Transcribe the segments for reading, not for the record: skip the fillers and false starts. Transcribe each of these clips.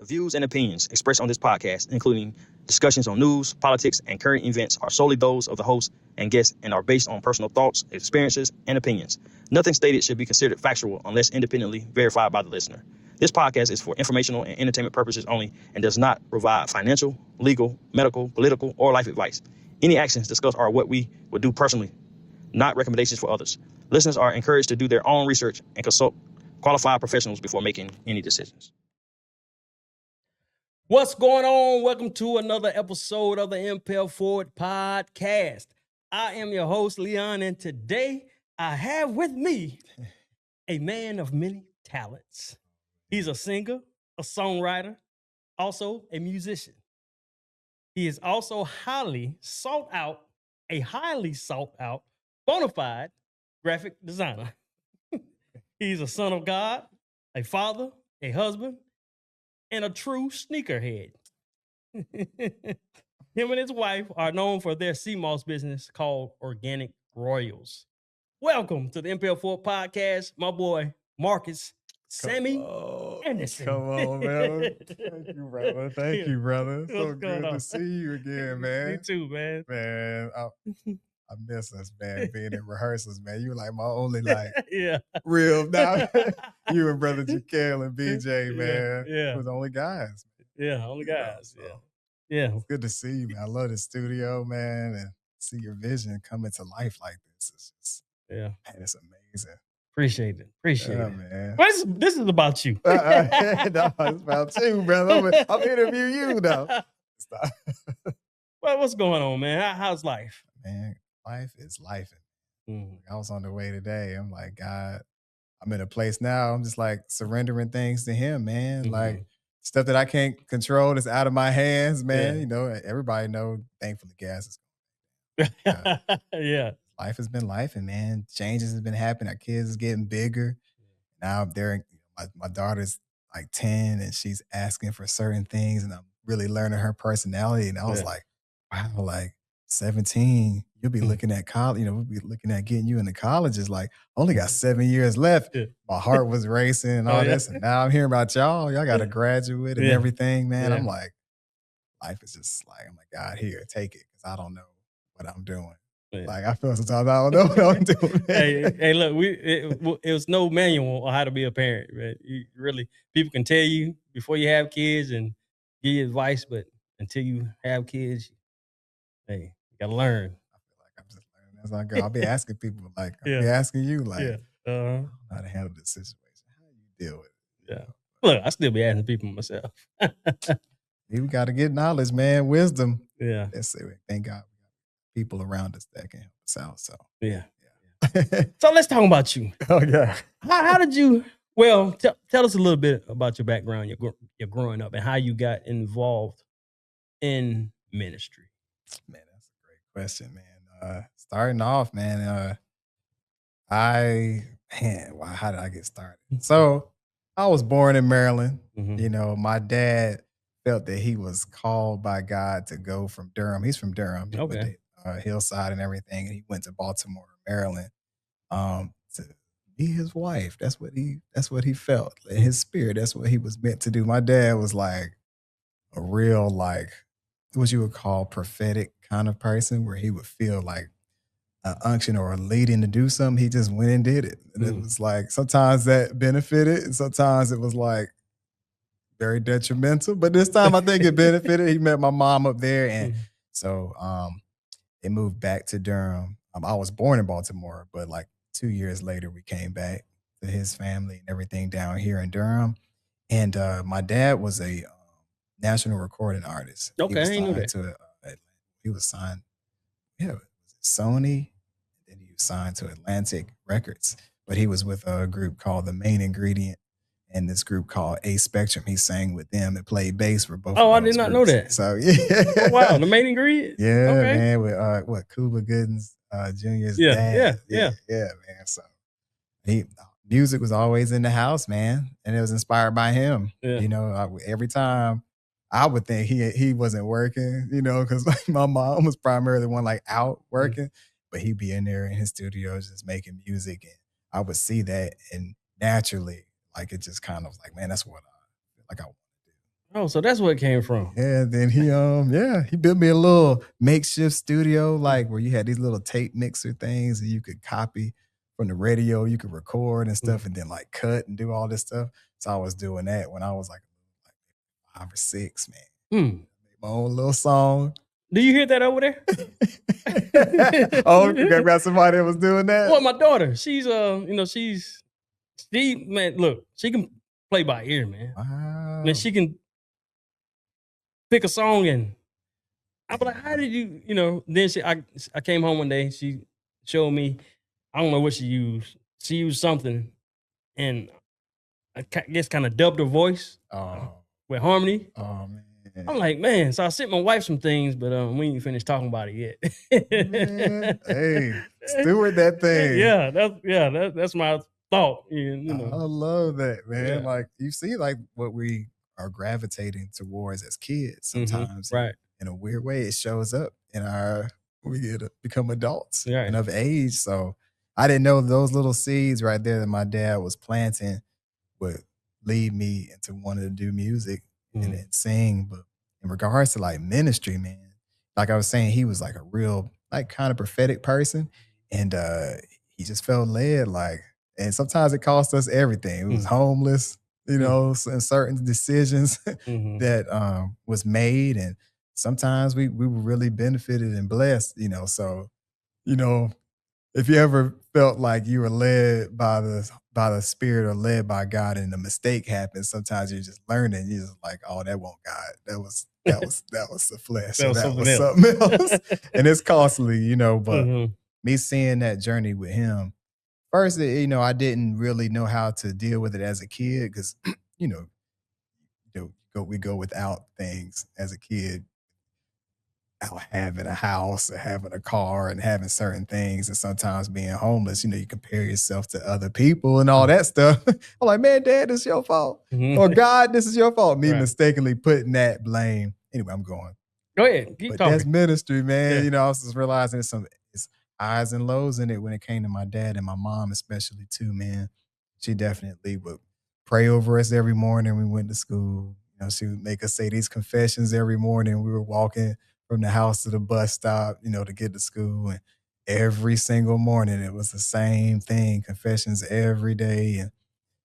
The views and opinions expressed on this podcast, including discussions on news, politics, and current events, are solely those of the host and guests and are based on personal thoughts, experiences, and opinions. Nothing stated should be considered factual unless independently verified by the listener. This podcast is for informational and entertainment purposes only and does not provide financial, legal, medical, political, or life advice. Any actions discussed are what we would do personally, not recommendations for others. Listeners are encouraged to do their own research and consult qualified professionals before making any decisions. What's going on? Welcome to another episode of the Impel Forward Podcast. I am your host, Leon, and today I have with me a man of many talents. He's a singer, a songwriter, also a musician. He is also highly sought out, bona fide graphic designer. He's a son of God, a father, a husband, and a true sneakerhead. Him and his wife are known for their sea moss business called Organic Royals. Welcome to the Impel Forward Podcast, my boy Marcus Samie Anderson. Come on, man. Thank you, brother. Thank you, brother. So good to see you again, man. You too, man. Man, I miss us, man, being in rehearsals, man. You were like my only, real, now, you and Brother Jaquel and BJ, man. Yeah. We're the only guys. Yeah, only guys. So, yeah. It's good to see you, man. I love the studio, man, and see your vision coming to life like this. It's just, man, it's amazing. Appreciate it, man. Well, this is about you. No, it's about you, brother. I'm interviewing you, though. Stop. Well, what's going on, man? How's life? Man, life is life. I was on the way today. I'm like, God, I'm in a place now. I'm just like surrendering things to him, man. Like stuff that I can't control that's out of my hands, man. You know, everybody know, thankfully, gas is yeah. Life has been life, and man, changes have been happening. Our kids is getting bigger. Now my daughter's like 10 and she's asking for certain things, and I'm really learning her personality. And I was like, wow, like 17, you'll be looking at college, we'll be looking at getting you into colleges. Like, only got 7 years left. My heart was racing and all this. And now I'm hearing about y'all got to graduate and everything, man. I'm like, life is just like, I'm like, God, here, take it. Cause I don't know what I'm doing. Like, I feel sometimes I don't know what I'm doing. Hey, look, it was no manual on how to be a parent, right? People can tell you before you have kids and give you advice, but until you have kids, hey, you gotta learn. I feel like I'm just learning as I go. I'll be asking people, like, I'll be asking you, like, how to handle this situation, how you deal with it. Yeah. Look, I still be asking people myself. We got to get knowledge, man, wisdom. Yeah. Let's say, thank God we got people around us that can help us out. So, yeah. So let's talk about you. Oh, yeah. How did you, well, tell us a little bit about your background, your growing up, and how you got involved in ministry. Man, that's a great question, man. Starting off, man, how did I get started? So I was born in Maryland. My dad felt that he was called by God to go from Durham. He's from Durham. Okay. Hillside and everything. And he went to Baltimore, Maryland, to be his wife. That's what he felt. In his spirit, that's what he was meant to do. My dad was like a real, like, what you would call prophetic kind of person, where he would feel like an unction or a leading to do something. He just went and did it. And it was like, sometimes that benefited, and sometimes it was like very detrimental. But this time I think it benefited. He met my mom up there. And so they moved back to Durham. I was born in Baltimore, but like 2 years later, we came back to his family and everything down here in Durham. And my dad was a national recording artist. Okay, I didn't know that. He was signed, Sony, and then he was signed to Atlantic Records. But he was with a group called The Main Ingredient and this group called A Spectrum. He sang with them and played bass for both. Oh, I did not know that. So yeah. Oh, wow, The Main Ingredient. Yeah, man. With Cuba Gooding's Jr.'s dad. Yeah, man. So music was always in the house, man, and it was inspired by him. Every time I would think he wasn't working, because like my mom was primarily the one like out working, but he'd be in there in his studio just making music, and I would see that, and naturally, like, it just kind of like, man, that's what I want to do. Oh, so that's where it came from. Yeah, then he built me a little makeshift studio, like where you had these little tape mixer things and you could copy from the radio, you could record and stuff, and then like cut and do all this stuff. So I was doing that when I was like 5 or 6, man. Mm. My own little song. Do you hear that over there? Oh, you got somebody that was doing that? Well, my daughter, she's man, look, she can play by ear, man. Wow. Man, she can pick a song and I was like, how did you, then I came home one day, she showed me, I don't know what she used. She used something and I guess kind of dubbed her voice with harmony. Oh, man. I'm like, man, so I sent my wife some things, but we ain't finished talking about it yet. Man, hey, steward that thing. Yeah, that's my thought. You know. I love that, man. Yeah. Like you see, like what we are gravitating towards as kids sometimes. Right. In a weird way, it shows up in we get to become adults Right. and of age. So I didn't know those little seeds right there that my dad was planting would lead me into wanting to do music and then sing. But in regards to like ministry, man, like I was saying, he was like a real like kind of prophetic person. And he just felt led like, and sometimes it cost us everything. It was homeless, and certain decisions that was made. And sometimes we were really benefited and blessed, so, if you ever felt like you were led by the Spirit or led by God and a mistake happens, sometimes you're just learning. You're just like, oh, that wasn't God. That was the flesh. That was something something else. And it's costly, but me seeing that journey with him, first, I didn't really know how to deal with it as a kid because, we go without things as a kid. Out having a house or having a car and having certain things and sometimes being homeless, you compare yourself to other people and all that stuff. I'm like, man, Dad, this is your fault. Or God, this is your fault. Me mistakenly putting that blame. Anyway, I'm going. Go ahead. Keep talking. That's ministry, man. I was just realizing it's highs and lows in it when it came to my dad and my mom, especially too, man. She definitely would pray over us every morning we went to school. She would make us say these confessions every morning. We were walking from the house to the bus stop, to get to school. And every single morning it was the same thing, confessions every day. And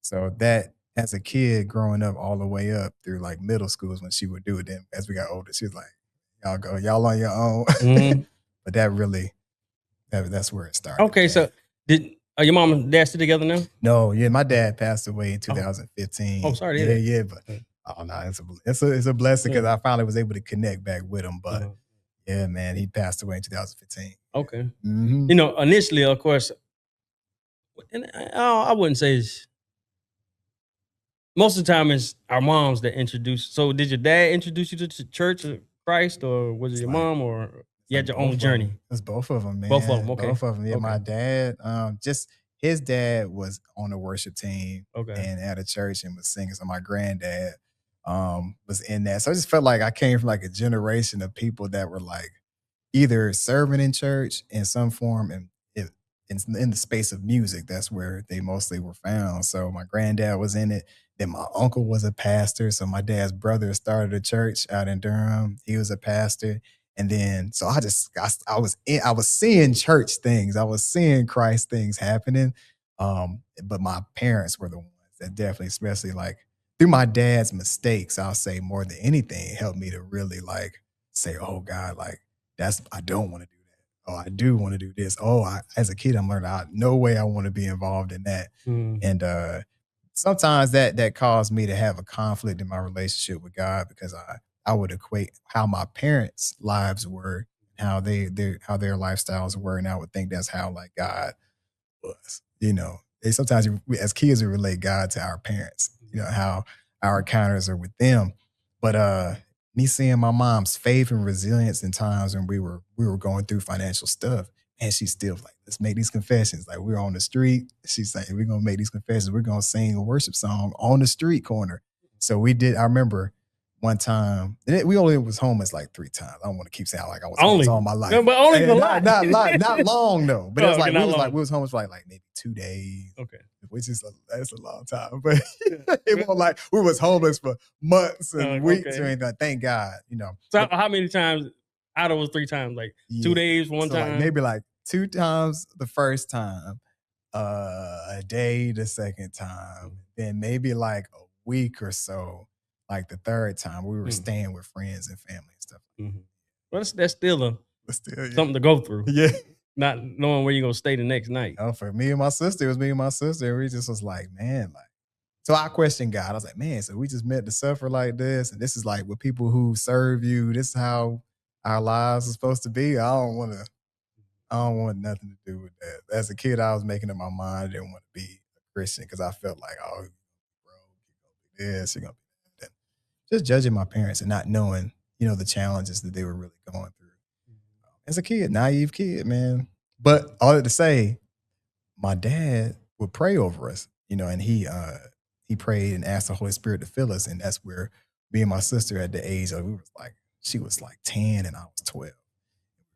so that as a kid growing up all the way up through like middle schools when she would do it, then as we got older, she was like, y'all go, y'all on your own. But that really, that's where it started. Okay, man. So are your mom and dad still together now? No, my dad passed away in 2015. Oh, sorry to hear that. Yeah, but oh no, it's a blessing because I finally was able to connect back with him. But yeah, man, he passed away in 2015. Okay. Initially, of course, and I wouldn't say most of the time it's our moms that introduce. So did your dad introduce you to Church of Christ, or was it your mom, or you had your own journey? It's both of them, man. Both of them, okay. Both of them. Yeah, okay. My dad, just his dad was on the worship team and at a church and was singing. So my granddad was in that. So I just felt like I came from like a generation of people that were like either serving in church in some form and in the space of music. That's where they mostly were found. So my granddad was in it. Then my uncle was a pastor. So my dad's brother started a church out in Durham. He was a pastor. And then, so I was seeing church things. I was seeing Christ things happening. But my parents were the ones that definitely, especially like through my dad's mistakes, I'll say more than anything, helped me to really like say, oh God, like I don't want to do that. Oh, I do want to do this. Oh, as a kid, I'm learning, no way I want to be involved in that. And sometimes that caused me to have a conflict in my relationship with God because I would equate how my parents' lives were, how their lifestyles were, and I would think that's how like God was. Sometimes as kids we relate God to our parents. How our encounters are with them. But me seeing my mom's faith and resilience in times when we were going through financial stuff, and she's still like, let's make these confessions. Like we're on the street, she's saying, we're gonna make these confessions. We're gonna sing a worship song on the street corner. So we did. I remember one time, we only was homeless like 3 times. I don't want to keep saying like I was Only? homeless all my life. No, but only a lot. Not long though. But it was Okay, like we was homeless for like maybe 2 days. Okay. Which is that's a long time. But it wasn't like we was homeless for months and weeks or anything. Thank God, you know. So how many times out of those 3 times? Like 2 days, one time? Like maybe like 2 times the first time, a day the second time, then maybe like a week or so, like the third time. We were staying with friends and family and stuff. Mm-hmm. Well, that's still something to go through. Yeah. Not knowing where you're going to stay the next night. Oh, for me and my sister, it was me and my sister. We just was like, man, like, so I questioned God. I was like, man, so we just meant to suffer like this. And this is like with people who serve you. This is how our lives are supposed to be. I don't want nothing to do with that. As a kid, I was making up my mind. I didn't want to be a Christian because I felt like, oh, bro, you're going to be this, you're going to be that. Just judging my parents and not knowing, you know, the challenges that they were really going through. As a kid, naive kid, man. But all that to say, my dad would pray over us, you know, and he prayed and asked the Holy Spirit to fill us. And that's where me and my sister at the age of, she was like 10 and I was 12.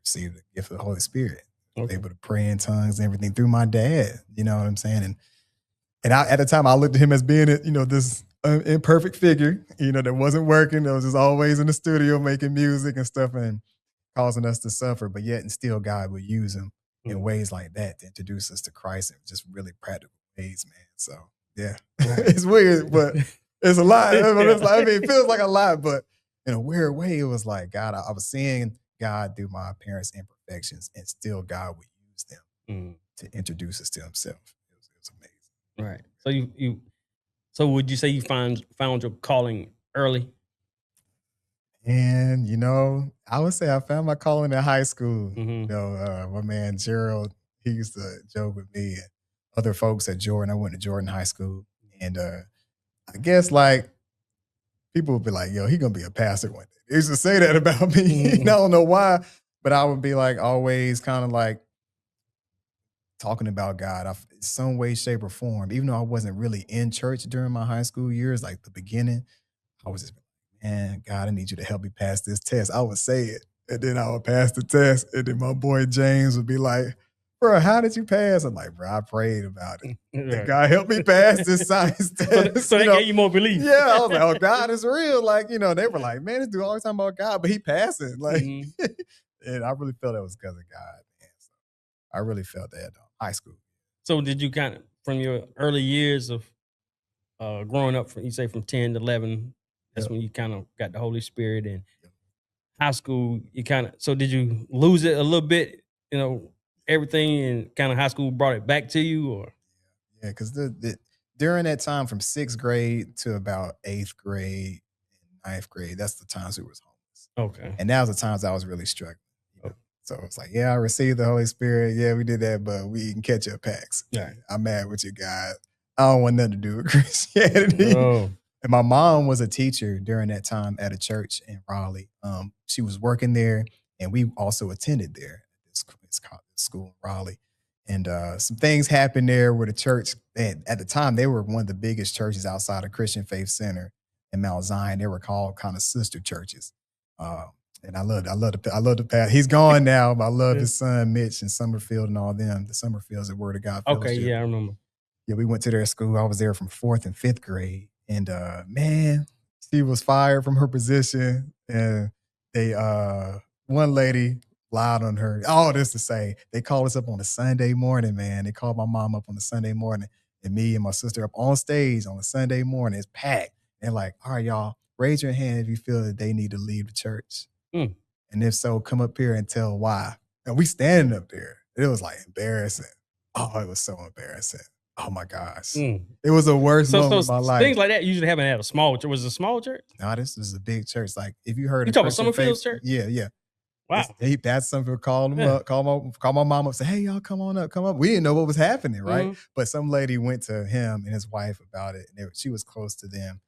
Received the gift of the Holy Spirit. Okay. Able to pray in tongues and everything through my dad, you know what I'm saying? And I, at the time, I looked at him as being, you know, this imperfect figure, you know, that wasn't working. That was just always in the studio making music and stuff and causing us to suffer. But yet and still God would use him in ways like that to introduce us to Christ in just really practical ways, man. So, yeah, it's weird, but it's a lot. I mean, it feels like a lot, but in a weird way, it was like, God, I was seeing God through my parents' imperfections, and still God would use them to introduce us to himself. It was amazing. Right. So would you say you found your calling early? And, you know, I would say I found my calling in high school. You know, my man Gerald, he used to joke with me and other folks at Jordan. I went to Jordan High School. And I guess, like, people would be like, yo, he going to be a pastor one day. They used to say that about me. I don't know why, but I would be, like, always kind of, like, talking about God in some way, shape, or form. Even though I wasn't really in church during my high school years, like the beginning, I was just, man, God, I need you to help me pass this test. I would say it, and then I would pass the test, and then my boy James would be like, bro, how did you pass? I'm like, bro, I prayed about it. Right. God, help me pass this science test. So they gave you more belief. Yeah, I was like, oh, God is real. Like, you know, they were like, man, this dude always talking about God, but he passing. Like, and I really felt that was because of God, man. So I really felt that high school. So did you kind of, from your early years of growing up, from 10 to 11, that's when you kind of got the Holy Spirit, and high school, you kind of, so did you lose it a little bit, you know, everything, and kind of high school brought it back to you, or? Yeah, because during that time from 6th grade to about 8th grade and 9th grade, that's the times we was homeless. Okay. And that was the times I was really struggling. You know? So it's like, yeah, I received the Holy Spirit. Yeah, we did that, but we eating ketchup packs. Yeah. I'm mad with you, God. I don't want nothing to do with Christianity. Oh. And my mom was a teacher during that time at a church in Raleigh. She was working there, and we also attended there. It's called school in Raleigh. And some things happened there where the church, at the time, they were one of the biggest churches outside of Christian Faith Center in Mount Zion. They were called kind of sister churches. And I love the pastor. He's gone now, but I love his son, Mitch, and Summerfield and all them. The Summerfield's at Word of God Fellowship. Okay, yeah, I remember. Yeah, we went to their school. I was there from 4th and 5th grade. And man, she was fired from her position. And they one lady lied on her. All this to say, they called us up on a Sunday morning, man. They called my mom up on a Sunday morning, and me and my sister up on stage on a Sunday morning. It's packed. And like, all right, y'all, raise your hand if you feel that they need to leave the church. And if so, come up here and tell why. And we standing up there. It was like embarrassing. Oh, it was so embarrassing. Oh my gosh. It was the worst moment of my life. Things like that usually happen at a small church. Was it a small church? No, this is a big church. Like, if you heard you talking about Summerfield's church? Yeah. Wow. That's something. Called him up, call my mom up, say, hey, y'all, come on up, come up. We didn't know what was happening, right? But some lady went to him and his wife about it, and she was close to them.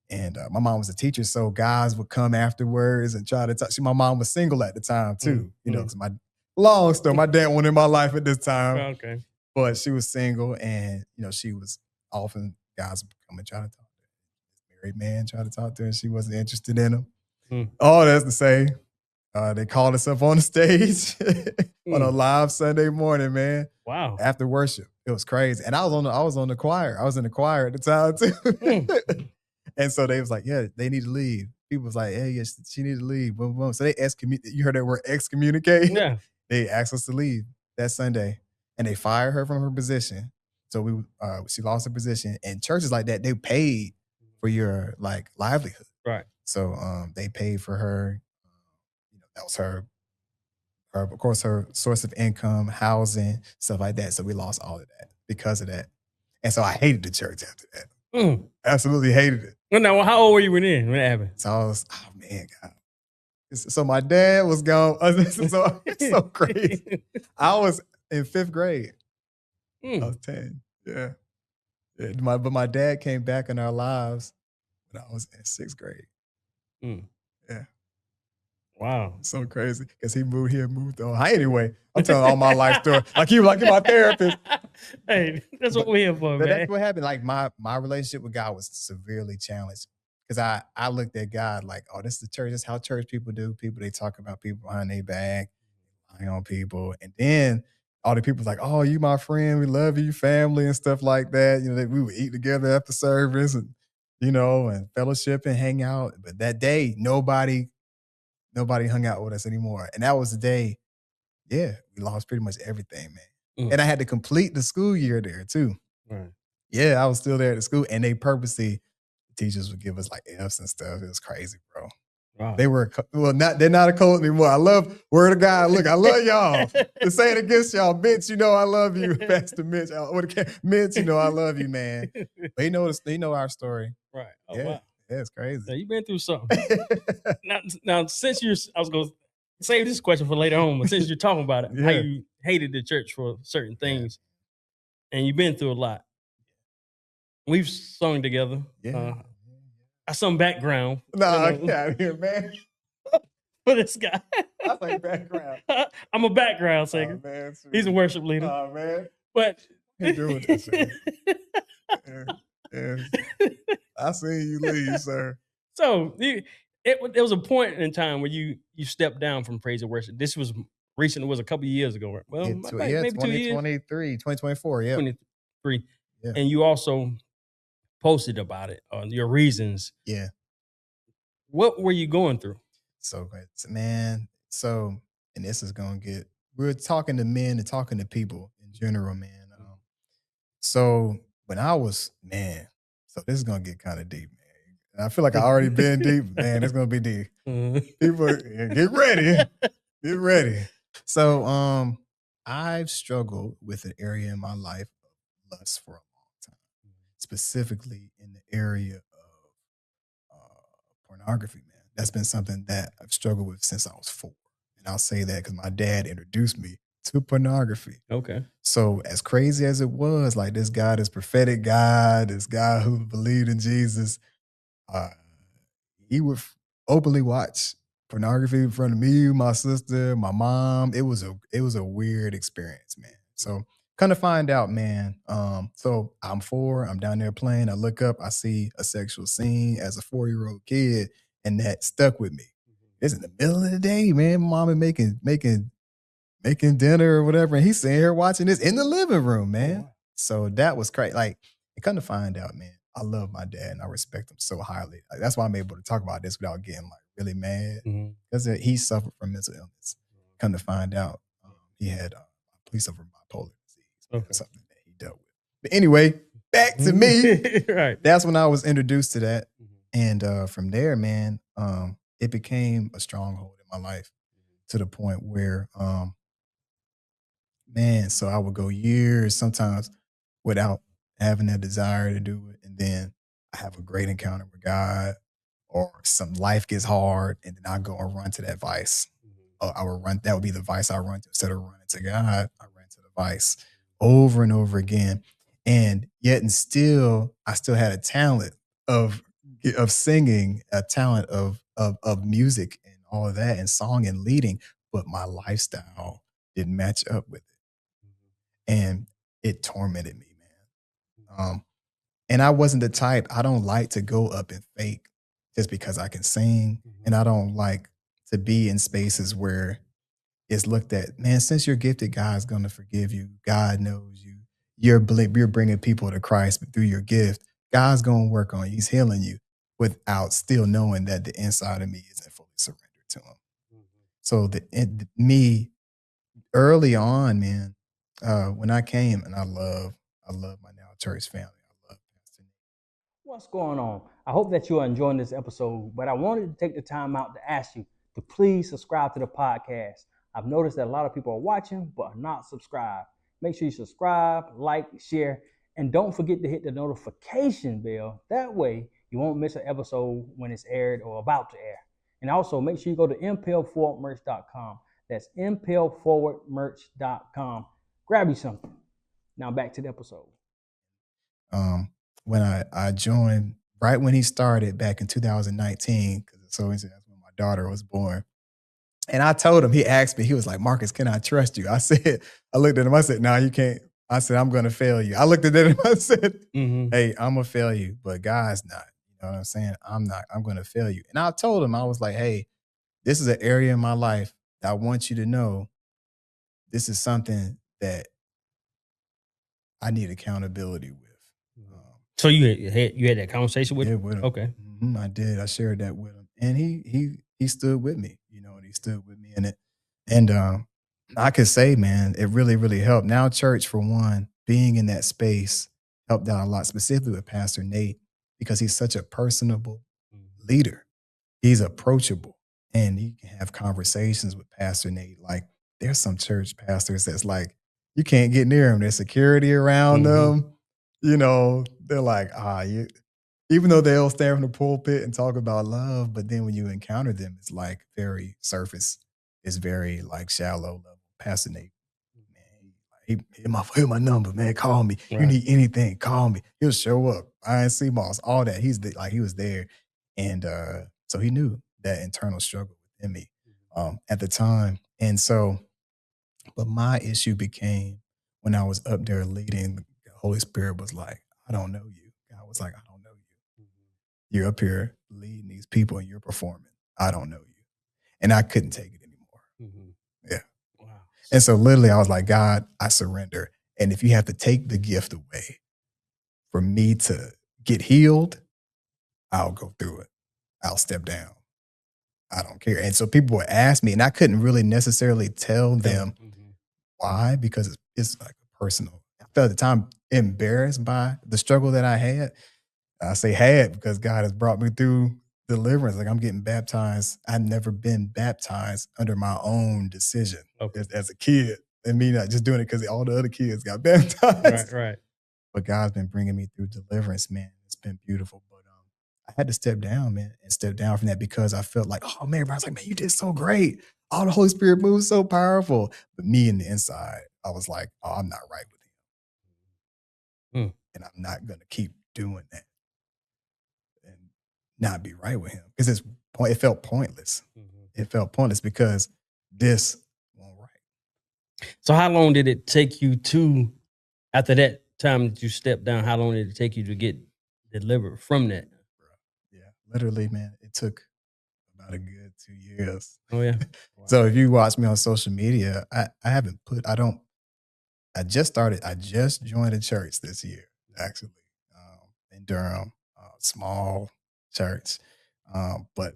And my mom was a teacher, so guys would come afterwards and try to talk. My mom was single at the time too, you know, because long story, my dad wasn't in my life at this time. Okay. But she was single, and, you know, she was often, guys would come and try to talk to her. Great man tried to talk to her, and she wasn't interested in him. Mm. All that's to say, they called us up on the stage on a live Sunday morning, man. Wow. After worship. It was crazy. And I was on the choir. I was in the choir at the time too. And so they was like, yeah, they need to leave. People was like, hey, yes, she need to leave. Boom, boom. So they you heard that word excommunicate? Yeah. They asked us to leave that Sunday, and they fired her from her position. So she lost her position. And churches like that, they paid for your like livelihood. Right. So they paid for her. That was her, of course, her source of income, housing, stuff like that. So we lost all of that because of that. And so I hated the church after that. Absolutely hated it. Well, now, how old were you when that happened? So I was, oh man, God. So my dad was gone. It's so crazy. I was in 5th grade. I was 10. Yeah. But my dad came back in our lives when I was in 6th grade. Yeah. Wow. So crazy. Because he moved on. Anyway, I'm telling all my life story. Like he was like my therapist. Hey, that's what we're here for, man. That's what happened. Like my relationship with God was severely challenged. Because I looked at God like, oh, this is the church. This is how church people do. People, they talk about people behind their back, lying on people. And then all the people's like, oh, you my friend. We love you, family and stuff like that. You know, we would eat together after service and, and fellowship and hang out. But that day, nobody hung out with us anymore. And that was the day, we lost pretty much everything, man. And I had to complete the school year there too. Right. Yeah, I was still there at the school. And they purposely, teachers would give us like F's and stuff. It was crazy, bro. Wow. They're not a cult anymore. I love word of God. Look, I love y'all. To say it against y'all, Mitch, I love you. Pastor Mitch, Mitch, I love you, man. But they know our story. Right. Oh, yeah. wow. Yeah, it's crazy. Yeah, you've been through something. now, since I was going to save this question for later on, but since you're talking about it, how you hated the church for certain things, and you've been through a lot. We've sung together. Yeah. I sung background. Get out of here, man. For this guy. I sing background. I'm a background singer. Oh, man, he's a worship leader. Oh, man. But he doing this, man. Yeah. I seen you leave, sir. So there was a point in time where you stepped down from praise and worship. This was recent. It was a couple of years ago. Well, maybe 2023, 2024. Yeah, 23. Yeah. And you also posted about it on your reasons. Yeah. What were you going through? So great, man. So, and this is gonna we're talking to men and talking to people in general, man. So when I was, so this is gonna get kind of deep, man. And I feel like I already been deep, man. It's gonna be deep. People, get ready, get ready. So, I've struggled with an area in my life of lust for a long time, specifically in the area of pornography, man. That's been something that I've struggled with since I was 4. And I'll say that because my dad introduced me to pornography. Okay. So as crazy as it was, like this guy, this prophetic guy, this guy who believed in Jesus, he would openly watch pornography in front of me, my sister, my mom. It was a weird experience, man. So kind of find out, man. So I'm 4, I'm down there playing. I look up, I see a sexual scene as a 4-year-old kid, and that stuck with me. It's in the middle of the day, man. Mom is making dinner or whatever, and he's sitting here watching this in the living room, man. Oh, wow. So that was crazy. Like, and come to find out, man, I love my dad and I respect him so highly. Like, that's why I'm able to talk about this without getting like really mad, because he suffered from mental illness. Come to find out, he had police over bipolar disease. Okay. Something that he dealt with. But anyway, back to me. Right. That's when I was introduced to that, and from there, man, it became a stronghold in my life to the point where, so I would go years sometimes without having that desire to do it. And then I have a great encounter with God, or some life gets hard, and then I go and run to that vice. That would be the vice I run to. Instead of running to God, I run to the vice over and over again. And yet and still, I still had a talent of singing, a talent of music and all of that, and song and leading, but my lifestyle didn't match up with it. And it tormented me, man. And I wasn't the type, I don't like to go up and fake just because I can sing. And I don't like to be in spaces where it's looked at, man, since you're gifted, God's going to forgive you. God knows you. You're bringing people to Christ through your gift. God's going to work on you. He's healing you without still knowing that the inside of me isn't fully surrendered to him. So me early on, man, when I came, and I love my now church family. I love Pastor Nate. What's going on? I hope that you are enjoying this episode, but I wanted to take the time out to ask you to please subscribe to the podcast. I've noticed that a lot of people are watching but are not subscribed. Make sure you subscribe, like, share, and don't forget to hit the notification bell. That way you won't miss an episode when it's aired or about to air. And also make sure you go to impelforwardmerch.com. That's impelforwardmerch.com. Grab you something. Now back to the episode. When I joined, right when he started back in 2019, because that's when my daughter was born. And I told him, he asked me, he was like, Marcus, can I trust you? I looked at him, I said, no, you can't. I said, I'm going to fail you. I looked at him, I said, hey, I'm going to fail you, but God's not. You know what I'm saying? I'm going to fail you. And I told him, I was like, hey, this is an area in my life that I want you to know this is something that I need accountability with. So you had that conversation with him? With him. Okay. I did. I shared that with him. And he stood with me, and he stood with me in it. And I could say, man, it really, really helped. Now church, for one, being in that space helped out a lot, specifically with Pastor Nate, because he's such a personable leader. He's approachable, and he can have conversations with Pastor Nate. Like, there's some church pastors that's like, you can't get near them. There's security around them. They're like, even though they'll stand from the pulpit and talk about love, but then when you encounter them, it's like very surface. It's very like shallow level. Pastor Nate, man, here's my number, man. Call me. Right. You need anything, call me. He'll show up. INC Moss, all that. He was there. And so he knew that internal struggle within me at the time. And so, but my issue became when I was up there leading, the Holy Spirit was like, I don't know you. God was like, I don't know you. You're up here leading these people and you're performing. I don't know you. And I couldn't take it anymore. Yeah. Wow. And so literally I was like, God, I surrender. And if you have to take the gift away for me to get healed, I'll go through it. I'll step down. I don't care. And so people would ask me, and I couldn't really necessarily tell them why, because it's like personal. I felt at the time embarrassed by the struggle that I had. I say had because God has brought me through deliverance. Like, I'm getting baptized. I've never been baptized under my own decision as a kid. And me not just doing it because all the other kids got baptized. Right. But God's been bringing me through deliverance, man. It's been beautiful. But I had to step down, man, and step down from that because I felt like, oh, man, everybody's like, man, you did so great. All the Holy Spirit moves so powerful. But me in the inside, I was like, oh, I'm not right with him. And I'm not going to keep doing that and not be right with him. Because it felt pointless. It felt pointless because this wasn't right. So how long did it take you to, after that time that you stepped down, how long did it take you to get delivered from that? Yeah, literally, man, it took about a good 2 years. Oh, yeah. Wow. So if you watch me on social media, I just joined a church this year, actually, in Durham, small church. But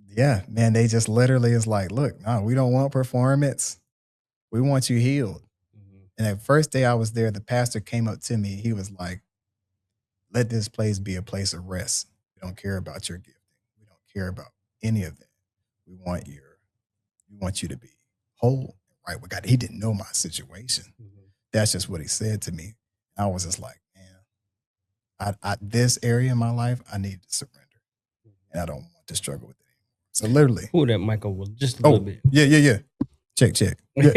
yeah, man, they just literally is like, look, no, we don't want performance. We want you healed. And that first day I was there, the pastor came up to me. He was like, let this place be a place of rest. We don't care about your gifting. We don't care about any of that. We want you to be whole, right with God. He didn't know my situation. That's just what he said to me. I was just like, man, I this area in my life, I need to surrender. And I don't want to struggle with it anymore. So literally. Pull that mic over just a little bit. Yeah. Check. Yeah.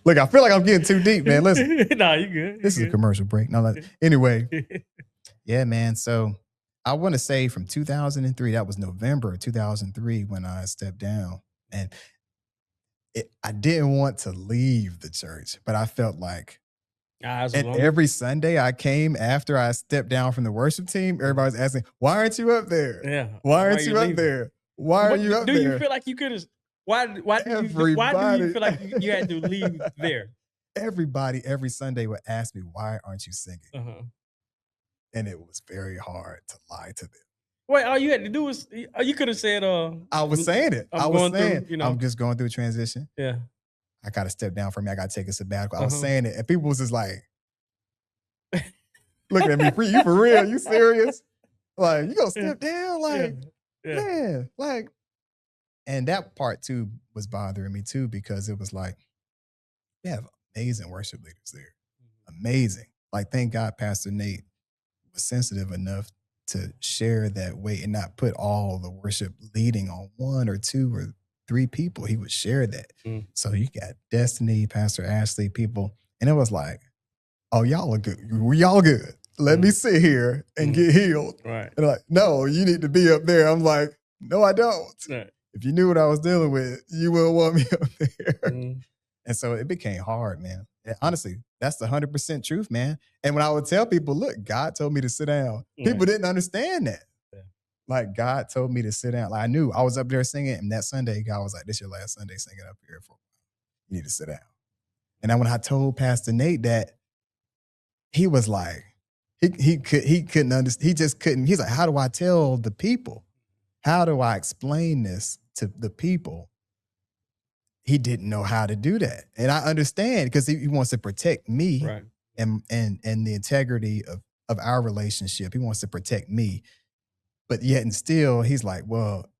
Look, I feel like I'm getting too deep, man. Listen. Nah, you good. This is a commercial break. Anyway. Yeah, man. So I want to say from 2003, that was November of 2003 when I stepped down. And I didn't want to leave the church, but I felt like And every Sunday I came after I stepped down from the worship team, everybody's asking, why aren't you up there? Yeah. Why aren't you up there? Why are you up there? Do you feel like you could have? Why do you feel like you had to leave there? Everybody every Sunday would ask me, why aren't you singing? Uh-huh. And it was very hard to lie to them. Wait, all you had to do was you could have said, I was saying it. I'm just going through a transition. Yeah. I got to step down for me. I got to take a sabbatical. I was saying it. And people was just like, looking at me, you for real? You serious? Like, you gonna step down? Like, man, like, and that part too was bothering me too, because it was like, we have amazing worship leaders there. Amazing. Like, thank God Pastor Nate was sensitive enough to share that weight and not put all the worship leading on one or two or three people. He would share that. So you got Destiny, Pastor Ashley, people, and it was like, oh, y'all are good. Y'all good. Let me sit here and get healed. Right. And like, no, you need to be up there. I'm like, no, I don't. Right. If you knew what I was dealing with, you wouldn't want me up there. And so it became hard, man. And honestly, that's the 100% truth, man. And when I would tell people, look, God told me to sit down, people didn't understand that. Yeah. Like, God told me to sit down. Like, I knew I was up there singing, and that Sunday, God was like, this is your last Sunday singing up here. You need to sit down. And then when I told Pastor Nate that, he was like, he couldn't understand. He just couldn't. He's like, how do I tell the people? How do I explain this to the people? He didn't know how to do that. And I understand, because he wants to protect me, right, and the integrity of our relationship. He wants to protect me. But yet and still, he's like, well,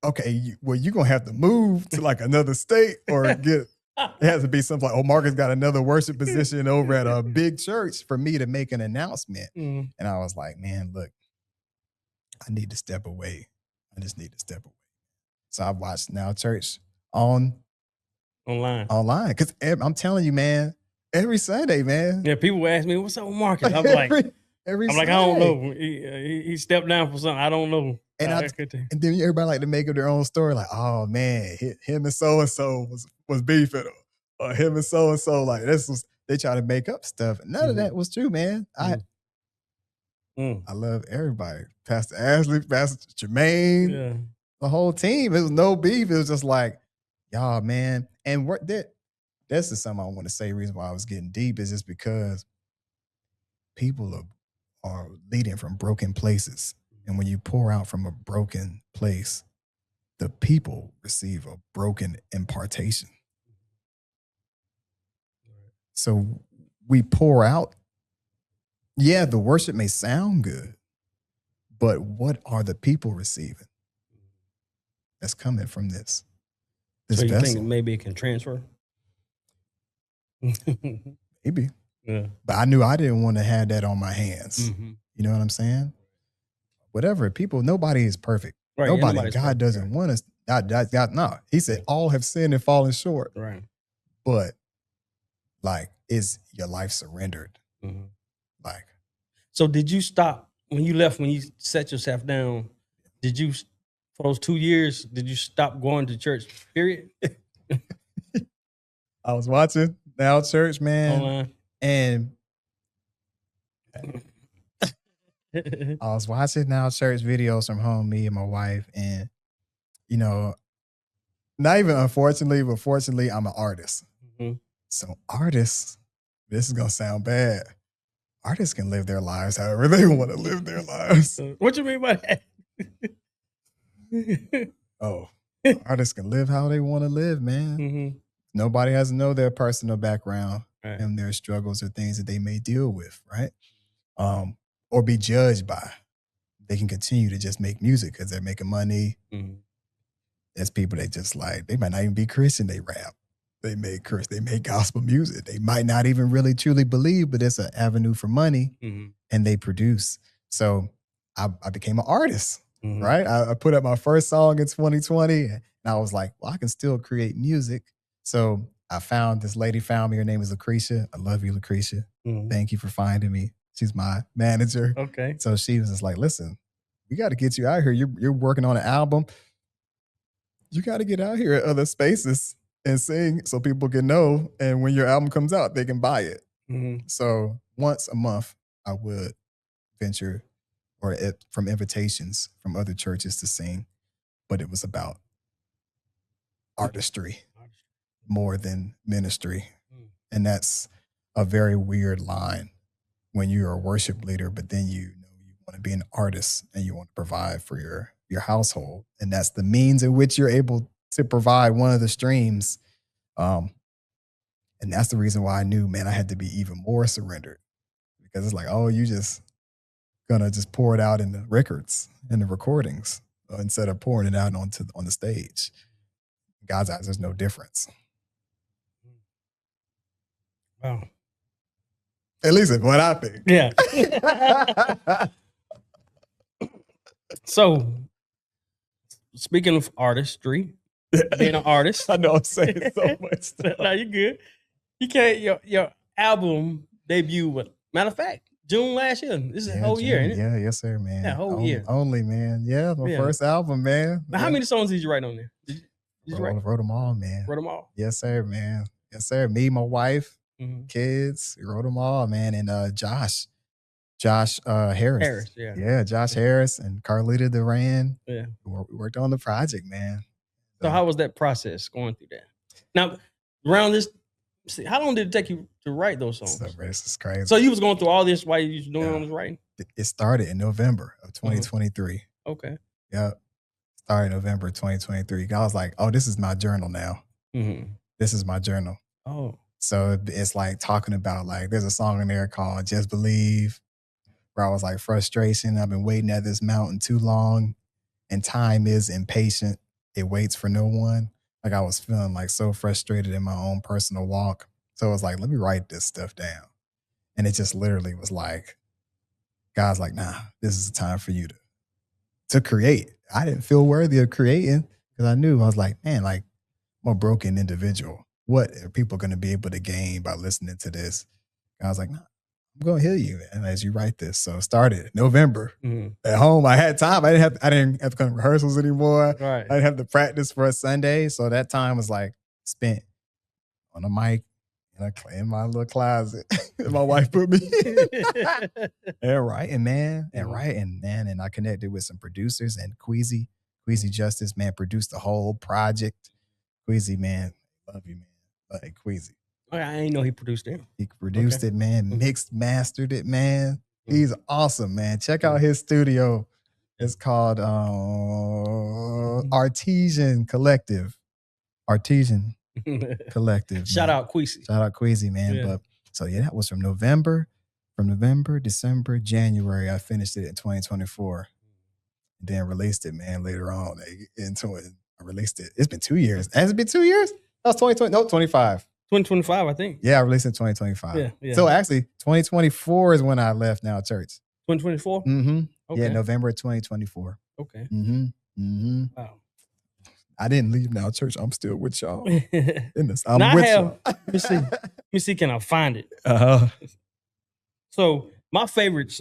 okay, you're going to have to move to like another state or get, it has to be something like, oh, Marcus got another worship position over at a big church for me to make an announcement. And I was like, man, look, I need to step away. I just need to step away. So I watched Now Church online. Because I'm telling you, man, every Sunday, man. Yeah, people ask me, what's up with Marcus? I'm like, I don't know. He stepped down for something. I don't know. And then everybody like to make up their own story. Like, oh man, him and so-and-so was beefing. Or him and so-and-so, like, they try to make up stuff. None of that was true, man. I love everybody. Pastor Ashley, Pastor Jermaine, the whole team. It was no beef. It was just like, y'all, man. And this is something I want to say. The reason why I was getting deep is just because people are leading from broken places. And when you pour out from a broken place, the people receive a broken impartation. So we pour out. Yeah, the worship may sound good, but what are the people receiving that's coming from this so you vessel? Think maybe it can transfer? Maybe. Yeah. But I knew I didn't want to have that on my hands. You know what I'm saying? Whatever. People, nobody is perfect. Right, nobody. God perfect, doesn't want us. God, no. He said, all have sinned and fallen short. Right. But like, is your life surrendered? Like, so did you stop when you left, when you set yourself down? Did you, for those 2 years, did you stop going to church, period? I was watching Now Church, man. Online. And I was watching Now Church videos from home, me and my wife. And, you know, not even unfortunately, but fortunately, I'm an artist. So artists, this is going to sound bad. Artists can live their lives however they want to live their lives. What you mean by that? Artists can live how they want to live, man. Nobody has to know their personal background and their struggles or things that they may deal with, right? Or be judged by. They can continue to just make music because they're making money. There's people that just like, they might not even be Christian, they rap. They make gospel music. They might not even really truly believe, but it's an avenue for money, and they produce. So I became an artist, right? I put up my first song in 2020, and I was like, well, I can still create music. So I found this lady, found me. Her name is Lucretia. I love you, Lucretia. Thank you for finding me. She's my manager. Okay. So she was just like, listen, we got to get you out here. You're working on an album. You got to get out here at other spaces and sing so people can know. And when your album comes out, they can buy it. So once a month, I would venture from invitations from other churches to sing, but it was about artistry more than ministry. And that's a very weird line when you're a worship leader, but then you want to be an artist and you want to provide for your household. And that's the means in which you're able to provide one of the streams. And that's the reason why I knew, man, I had to be even more surrendered, because it's like, oh, you just gonna just pour it out in the records and the recordings instead of pouring it out on the stage. In God's eyes, there's no difference. Wow. At least it's what I think. Yeah. So, speaking of artistry, being an artist. I know I'm saying so much stuff. No, you're good. You can't, your album debut, matter of fact, June last year. This is a whole year, isn't it? Yeah, yes, sir, man. Yeah, whole year. Only, man. Yeah, my first album, man. Now, how many songs did you write on there? Did you wrote them all, man. Wrote them all? Yes, sir, man. Yes, sir. Me, my wife, kids, we wrote them all, man. And Josh Harris. Yeah, Josh Harris and Carlita Duran. Yeah. We worked on the project, man. So how was that process going through that? Now, around this, how long did it take you to write those songs? So, this is crazy. So you was going through all this while you was doing all this writing? It started in November of 2023. Okay. Yeah. Started November 2023. I was like, oh, this is my journal now. This is my journal. Oh. So it's like talking about, like, there's a song in there called Just Believe, where I was like, frustration. I've been waiting at this mountain too long, and time is impatient. It waits for no one. Like, I was feeling like so frustrated in my own personal walk. So I was like, let me write this stuff down. And it just literally was like, God's like, nah, this is the time for you to create. I didn't feel worthy of creating because I knew, I was like, man, like, I'm a broken individual. What are people going to be able to gain by listening to this? And I was like, nah, I'm going to heal you, and as you write this. So it started November at home. I had time. I didn't have to come to rehearsals anymore. Right. I didn't have to practice for a Sunday. So that time was like spent on a mic in my little closet. My wife put me and writing, man. And I connected with some producers, and Queasy Justice, man, produced the whole project. Queasy, man, love you, man. Like Queasy. I didn't know he produced it. He produced it, man. Mixed, mastered it, man. He's awesome, man. Check out his studio. It's called Artesian Collective. Artesian Collective. Shout out Queasy. Shout out Queasy, man. Yeah. But so yeah, that was from November, December, January. I finished it in 2024. And then released it, man, later on into it. I released it. It's been 2 years. Has it been 2 years? That was 2020. No, 25. 2025, I think. Yeah, I released in 2025. Yeah. So actually, 2024 is when I left Now Church. 2024? Okay. Yeah, November 2024. Okay. Wow. I didn't leave Now Church. I'm still with y'all. I'm with y'all. Let me see, can I find it? So my favorites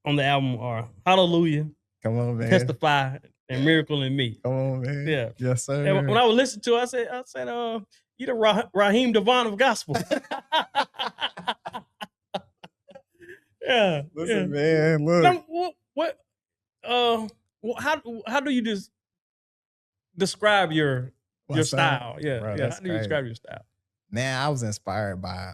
on the album are Hallelujah. Come on, man. Testify and Miracle in Me. Come on, man. Yeah. Yes, sir. And when I was listening to it, I said, you the Raheem Devon of gospel. Yeah. Listen, man, look. Now, how do you just describe your style? Yeah. Bro, yeah. How do you describe your style? Man, I was inspired by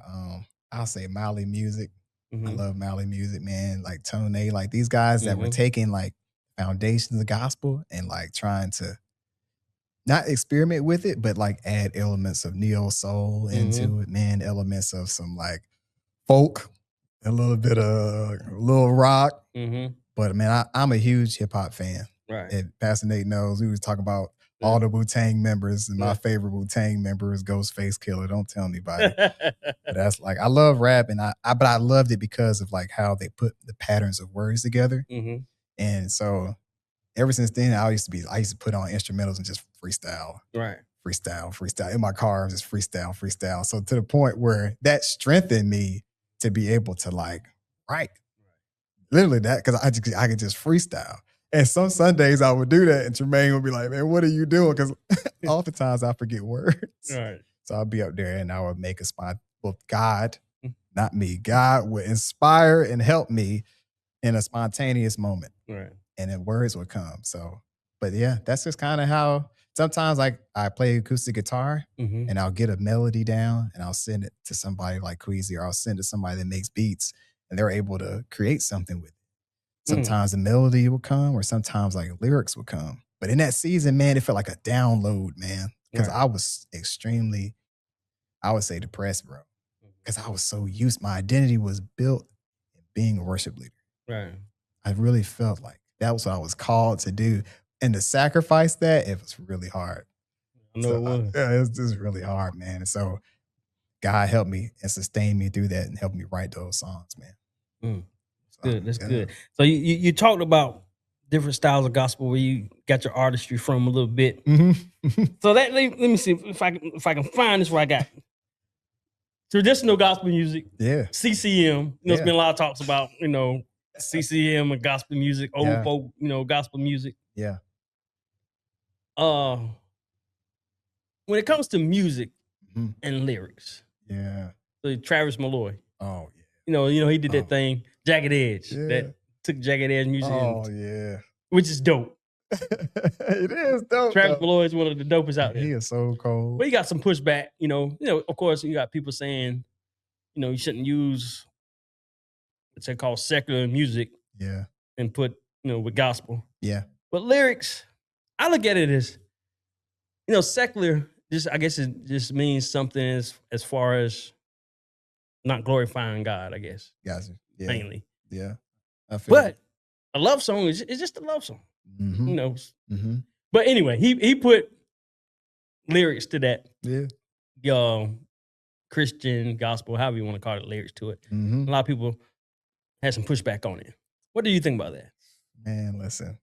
I'll say Mali music. I love Mali music, man. Like Tone, like these guys that were taking like foundations of the gospel and like trying to not experiment with it, but like add elements of neo soul into it, man. Elements of some like folk, a little bit of little rock. But man, I'm a huge hip hop fan. Right. And Pastor Nate knows we was talking about all the Wu-Tang members, and my favorite Wu-Tang member is Ghostface Killer. Don't tell anybody. But that's like, I love rap, and but I loved it because of like how they put the patterns of words together. And so ever since then, I used to put on instrumentals and just freestyle. Right. Freestyle. In my car, just freestyle. So to the point where that strengthened me to be able to like write. Literally that, because I could just freestyle. And some Sundays I would do that, and Tremaine would be like, man, what are you doing? Because oftentimes I forget words. Right. So I'll be up there and I would make God not me. God would inspire and help me in a spontaneous moment. Right. And then words would come. So, but yeah, that's just kind of how sometimes like I play acoustic guitar Mm-hmm. and I'll get a melody down and I'll send it to somebody like Queasy, or I'll send it to somebody that makes beats and they're able to create something with it. Sometimes the melody will come or sometimes like lyrics will come. But in that season, man, it felt like a download, man. Because Right. I was extremely, I would say, depressed, bro. Because I was so used, my identity was built in being a worship leader. Right. I really felt like that was what I was called to do. And to sacrifice that, it was really hard. I know it was. Yeah, it was just really hard, man. And so God helped me and sustained me through that and helped me write those songs, man. Good. That's yeah. good. So you talked about different styles of gospel where you got your artistry from a little bit. Mm-hmm. So that let me see if I can find this where I got traditional gospel music. Yeah. CCM. There's been a lot of talks about CCM and gospel music, old folk, gospel music. Yeah. When it comes to music and lyrics, so Travis Malloy. Oh yeah. He did that thing, Jagged Edge. Yeah. That took Jagged Edge music. Oh yeah. Which is dope. It is dope. Travis Malloy is one of the dopest out there. He is so cold. But he got some pushback. Of course, you got people saying, you shouldn't use what's they call secular music. Yeah. And put, with gospel. Yeah. But lyrics, I look at it as, secular. I guess it just means something as far as not glorifying God, I guess. Gotcha. Yeah. Mainly. Yeah. But a love song is just a love song. Mm-hmm. Mm-hmm. But anyway, he put lyrics to that. Yeah. Christian gospel, however you want to call it, lyrics to it. Mm-hmm. A lot of people had some pushback on it. What do you think about that? Man, listen.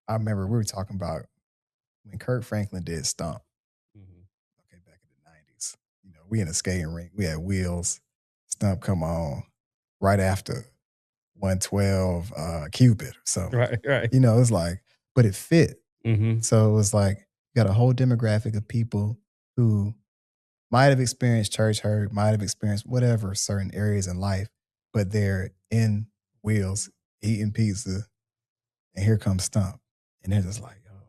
I remember we were talking about when Kirk Franklin did Stomp. Okay, back in the 90s. We in a skating rink. We had wheels. Stomp come on right after 112 Cupid or something. Right. It's like, but it fit. Mm-hmm. So it was like, you got a whole demographic of people who might have experienced church hurt, might have experienced whatever certain areas in life, but they're in wheels eating pizza, and here comes Stump. And they're just like, oh,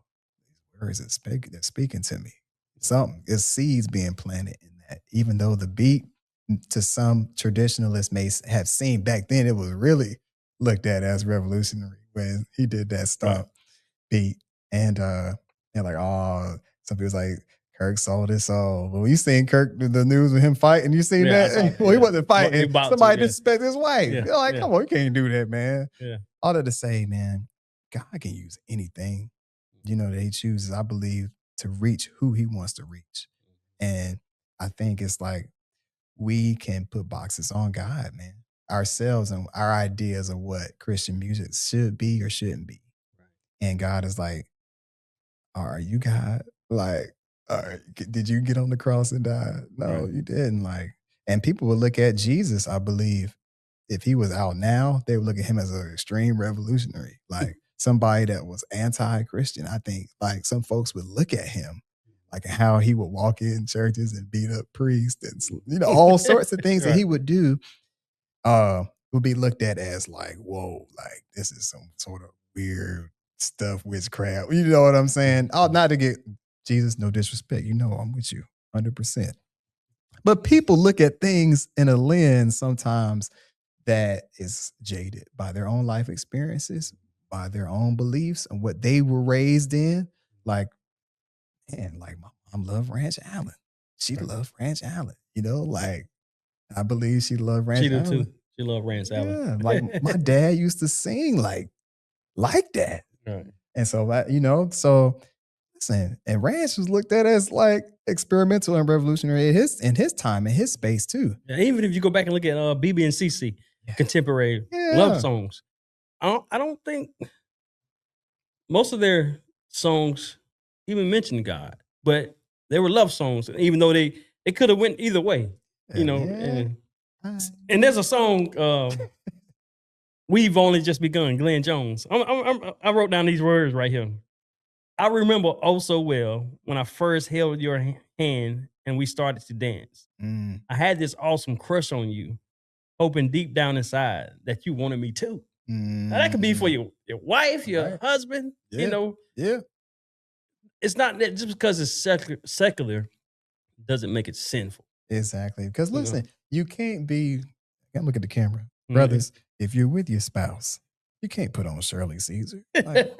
these words they're speaking to me. Something, it's seeds being planted in that. Even though the beat to some traditionalists may have seen back then, it was really looked at as revolutionary when he did that Stump beat. And they're like, oh, some people's like, Kirk sold his soul. Well, you seen Kirk, the news with him fighting, you seen that? Well, he wasn't fighting. Somebody disrespect his wife. You're like, come on, you can't do that, man. Yeah. All that to say, man, God can use anything, that he chooses, I believe, to reach who he wants to reach. And I think it's like we can put boxes on God, man, ourselves and our ideas of what Christian music should be or shouldn't be. Right. And God is like, are you God? Like, did you get on the cross and die? No, you didn't. Like, and people would look at Jesus, I believe, if he was out now, they would look at him as an extreme revolutionary, like somebody that was anti-Christian. I think like some folks would look at him like how he would walk in churches and beat up priests and all sorts of things that he would do would be looked at as like, whoa, like this is some sort of weird stuff, witchcraft. You know what I'm saying? Not to get Jesus, no disrespect. I'm with you 100%. But people look at things in a lens sometimes that is jaded by their own life experiences, by their own beliefs and what they were raised in. Like, man, like my mom loved Ranch Allen. She loved Ranch Allen. Like I believe she loved Ranch Allen. She did too. She loved Ranch Allen. Yeah, like my dad used to sing like that. Right. And so, so listen, and Ranch was looked at as like experimental and revolutionary in his time, in his space too. Yeah, even if you go back and look at BB and CC, contemporary love songs, I don't think most of their songs even mentioned God, but they were love songs, even though they could have went either way, And there's a song, We've Only Just Begun, Glenn Jones. I wrote down these words right here. I remember oh so well when I first held your hand and we started to dance. I had this awesome crush on you. hoping deep down inside that you wanted me too. Now, that could be for your wife, your Right. husband, you know. Yeah. It's not that just because it's secular doesn't make it sinful. Exactly. Because You know? listen, you can't be, look at the camera. Mhm. Brothers, if you're with your spouse, you can't put on Shirley Caesar. Like,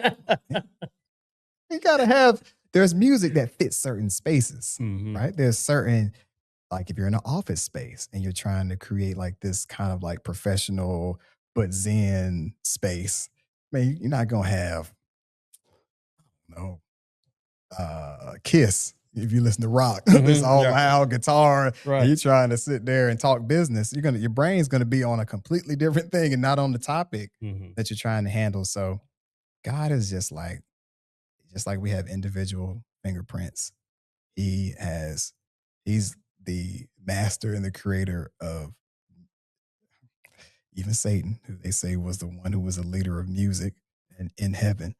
you gotta have, there's music that fits certain spaces, Mhm. right? There's certain, like if you're in an office space and you're trying to create like this kind of like professional but zen space, man, you're not gonna have, no, Kiss. If you listen to rock, this all Yeah. loud guitar, Right. and you're trying to sit there and talk business, your brain's gonna be on a completely different thing and not on the topic Mhm. that you're trying to handle. So God is just like we have individual fingerprints. He's the master and the creator of even Satan, who they say was the one who was a leader of music and in heaven.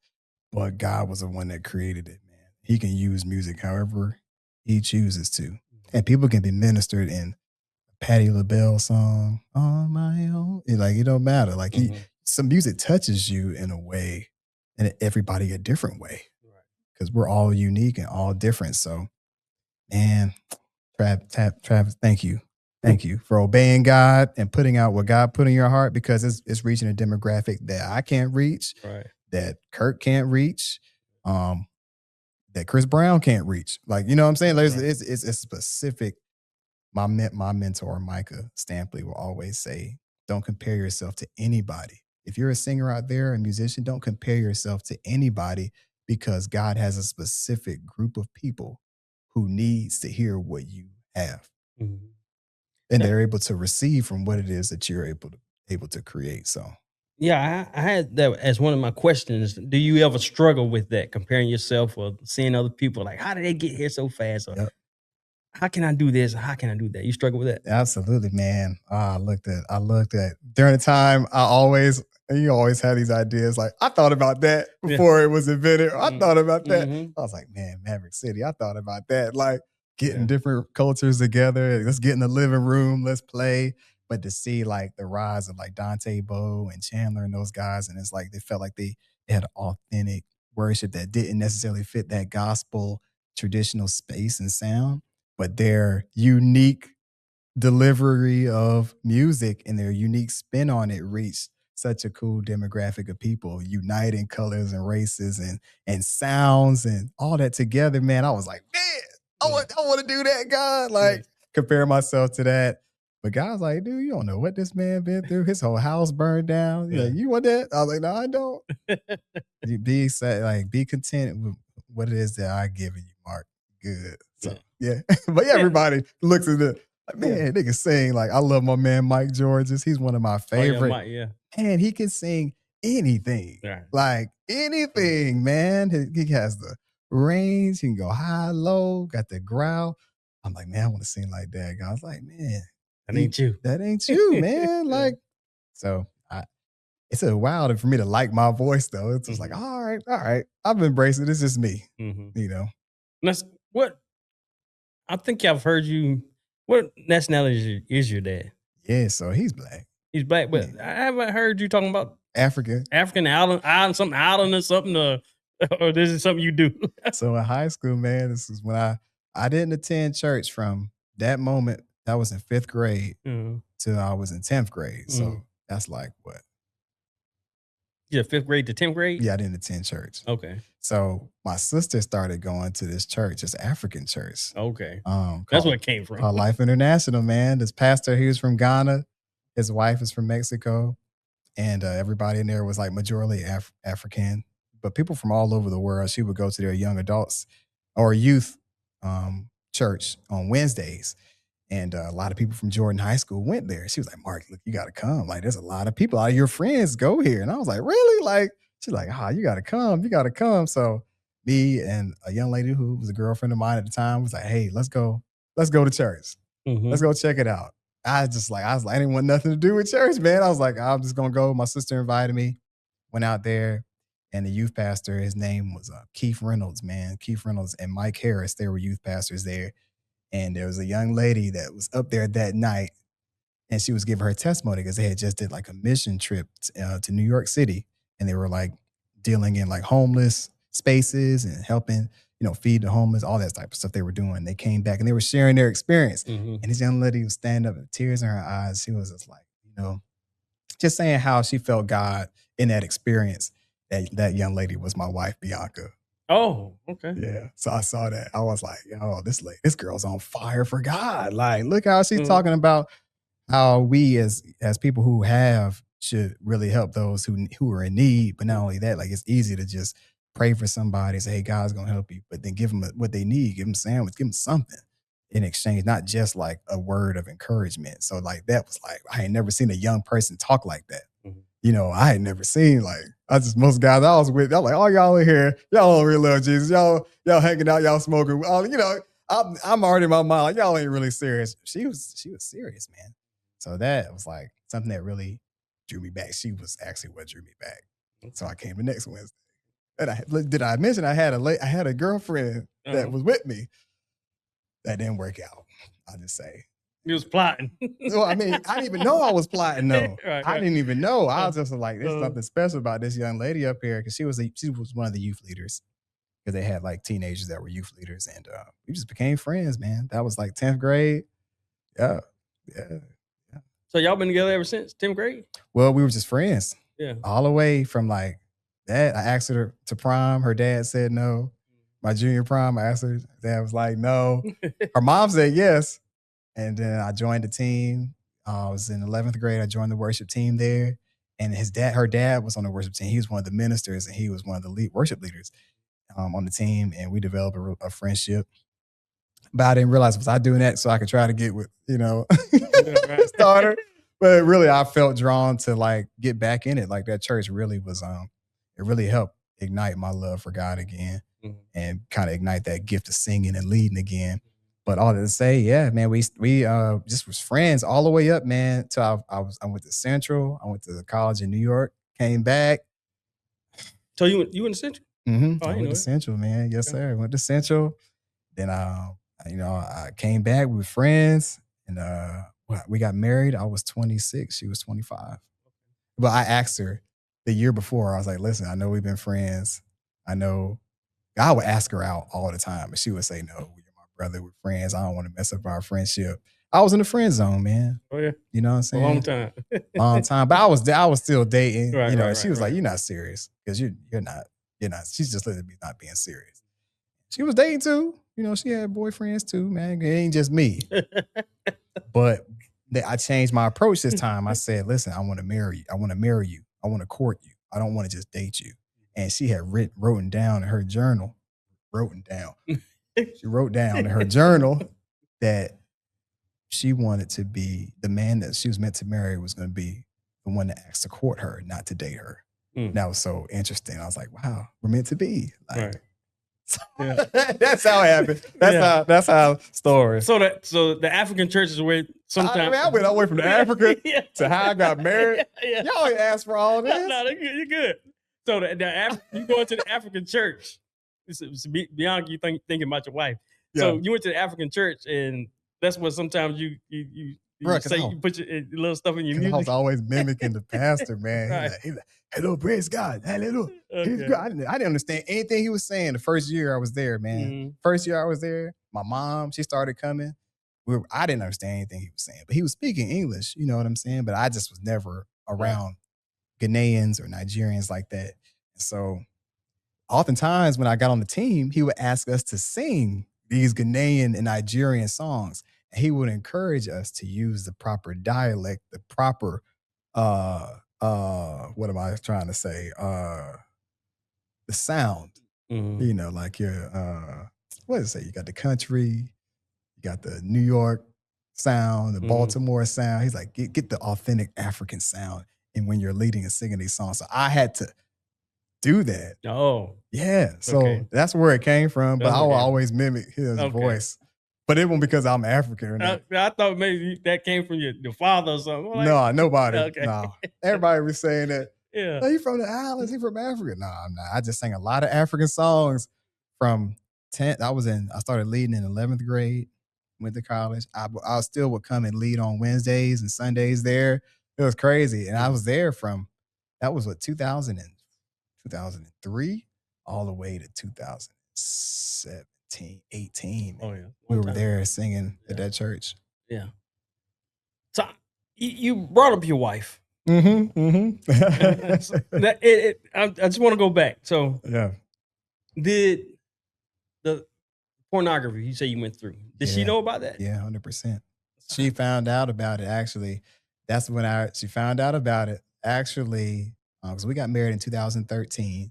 But God was the one that created it, man. He can use music however he chooses to. And people can be ministered in a Patti LaBelle song, on my own. It don't matter. Like Mhm. some music touches you in a way, and everybody a different way. Right. Because we're all unique and all different. So, man, Travis, thank you. Thank you for obeying God and putting out what God put in your heart, because it's reaching a demographic that I can't reach, Right. that Kirk can't reach, that Chris Brown can't reach. Like, you know what I'm saying? Like, Right. it's a specific. My mentor, Micah Stampley, will always say, don't compare yourself to anybody. If you're a singer out there, a musician, don't compare yourself to anybody, because God has a specific group of people who needs to hear what you have. Mhm. And Yeah. they're able to receive from what it is that you're able to create. So Yeah, I had that as one of my questions. Do you ever struggle with that, comparing yourself or seeing other people? Like, how did they get here so fast? Or yep. how can I do this? Or how can I do that? You struggle with that? Absolutely, man. I looked at during the time. You always have these ideas. Like, I thought about that before it was invented. Or I thought about that. Mhm. I was like, man, Maverick City. I thought about that. Like getting Yeah. different cultures together. Let's get in the living room. Let's play. But to see like the rise of like Dante Bowe and Chandler and those guys, and it's like they felt like they had authentic worship that didn't necessarily fit that gospel traditional space and sound, but their unique delivery of music and their unique spin on it reached such a cool demographic of people, uniting colors and races and sounds and all that together. Man, I was like, man, I want to do that, God. Like, compare myself to that. But God's like, dude, you don't know what this man been through. His whole house burned down. He's like, you want that? I was like, no, I don't. Be content with what it is that I given you, Mark. Good. So yeah. But yeah, everybody looks at it. Like, man, they can sing. Like, I love my man Mike Georges. He's one of my favorite. Oh, yeah, Mike, And he can sing anything. Right. Like anything, man. He has the range. He can go high, low, got the growl. I'm like, man, I want to sing like that. I was like, man, That ain't you. That ain't you, man. Like, so it's a wild for me to like my voice though. It's just like, all right. I've embraced it. It's just me. You know. That's what I think I've heard you. What nationality is your dad? Yeah, so he's black. He's black, but I haven't heard you talking about African island, something island or something, or this is something you do. So in high school, man, this is when I didn't attend church from that moment. That was in 5th grade till I was in 10th grade. So that's like what? Yeah, 5th grade to 10th grade? Yeah, I didn't attend church. Okay. So my sister started going to this church, this African church. Okay. That's where it came from. Called Life International, man. This pastor, he was from Ghana. His wife is from Mexico. And everybody in there was like majority African. But people from all over the world, she would go to their young adults or youth church on Wednesdays. And a lot of people from Jordan High School went there. She was like, Mark, look, you got to come. Like, there's a lot of people. All your friends go here. And I was like, really? Like, she's like, you got to come. You got to come. So me and a young lady who was a girlfriend of mine at the time was like, hey, let's go to church. Let's go check it out. I was like, I didn't want nothing to do with church, man. I was like, I'm just going to go. My sister invited me, went out there. And the youth pastor, his name was Keith Reynolds, man. Keith Reynolds and Mike Harris, they were youth pastors there. And there was a young lady that was up there that night And she was giving her testimony because they had just did like a mission trip to New York City, and they were like dealing in like homeless spaces and helping, feed the homeless, all that type of stuff they were doing. They came back and they were sharing their experience. Mm-hmm. And this young lady was standing up with tears in her eyes. She was just like, just saying how she felt God in that experience. That young lady was my wife, Bianca. Oh, okay. Yeah. So I saw that. I was like, this girl's on fire for God. Like, look how she's talking about how we as people who have should really help those who are in need. But not only that, like, it's easy to just pray for somebody, say, hey, God's going to help you, but then give them what they need, give them a sandwich, give them something in exchange, not just like a word of encouragement. So like, that was like, I had never seen a young person talk like that. I had never seen, like, most guys I was with, I'm like, oh, y'all in here, y'all don't really love Jesus. Y'all hanging out, y'all smoking. I'm already in my mind, like, y'all ain't really serious. She was serious, man. So that was like something that really drew me back. She was actually what drew me back. So I came the next Wednesday. And did I mention I had a girlfriend that was with me? That didn't work out, I'll just say. You was plotting. So, I mean, I didn't even know I was plotting, though. Right. I didn't even know. I was just like, there's something special about this young lady up here, because she was one of the youth leaders, because they had like teenagers that were youth leaders, and we just became friends, man. That was like 10th grade. Yeah. So y'all been together ever since 10th grade? Well, we were just friends. Yeah. All the way from like that. I asked her to prom. Her dad said no. My junior prom, I asked her. Dad was like, no. Her mom said yes. And then I joined the team. I was in 11th grade. I joined the worship team there. And her dad was on the worship team. He was one of the ministers, and he was one of the worship leaders on the team. And we developed a friendship. But I didn't realize, was I doing that so I could try to get with, starter? But really, I felt drawn to like get back in it. Like that church really was, it really helped ignite my love for God again, and kind of ignite that gift of singing and leading again. But all that to say, yeah, man, we just was friends all the way up, man. Till I went to Central. I went to the college in New York. Came back. So you went to Central? Mm-hmm. I went to Central, man. Yes, sir. Went to Central. Then I came back. We were friends, and we got married. I was 26. She was 25. But I asked her the year before. I was like, listen, I know we've been friends. I know. I would ask her out all the time, but she would say, no, you're my brother. We're friends. I don't want to mess up our friendship. I was in the friend zone, man. Oh, yeah. You know what I'm saying? A long time. Long time. But I was still dating. Right, she was like, you're not serious, because you're not. She's just literally not being serious. She was dating too. She had boyfriends too, man. It ain't just me. But I changed my approach this time. I said, listen, I want to marry you. I want to marry you. I want to court you. I don't want to just date you. And she had written down in her journal, she wrote down in her journal that she wanted to be the man that she was meant to marry was going to be the one that asked to court her, not to date her. That was so interesting. I was like, wow, we're meant to be. Like, right. That's how it happened. That's how story. So the African church is where sometimes I went all the way from Africa to how I got married. Y'all ain't asked for all this. No, you're good. So you go into the African church. Bianca, you thinking about your wife. Yeah. So you went to the African church, and that's what sometimes you say you put your little stuff in your music. I was always mimicking the pastor, man. Right. He's like, hello, praise God. Hallelujah. Okay. I didn't understand anything he was saying the first year I was there, man. First year I was there, my mom, she started coming. I didn't understand anything he was saying, but he was speaking English, you know what I'm saying? But I just was never around Ghanaians or Nigerians like that. And so oftentimes when I got on the team, he would ask us to sing these Ghanaian and Nigerian songs. And he would encourage us to use the proper dialect, the proper, what am I trying to say? The sound, like your, what does it say? You got the country, you got the New York sound, the Baltimore sound. He's like, get the authentic African sound. And when you're leading and singing these songs. So I had to do that. Oh. Yeah. So that's where it came from. But I will always mimic his voice. But it wasn't because I'm African or not. I thought maybe that came from your father or something. Like, no, nobody. Okay. No. Everybody was saying that. Yeah. Oh, you from the islands? You from Africa? No, I'm not. I just sang a lot of African songs from 10th. I started leading in 11th grade. went to college. I still would come and lead on Wednesdays and Sundays there. It was crazy. And I was there from, that was what, 2003 all the way to 2017, 18. Oh, yeah. We were there singing at that church. Yeah. So you brought up your wife. Mm-hmm. I just want to go back. So Yeah. did the pornography you say you went through, did she know about that? Yeah, 100%. She found out about it, actually. That's when she found out about it, actually, because we got married in 2013,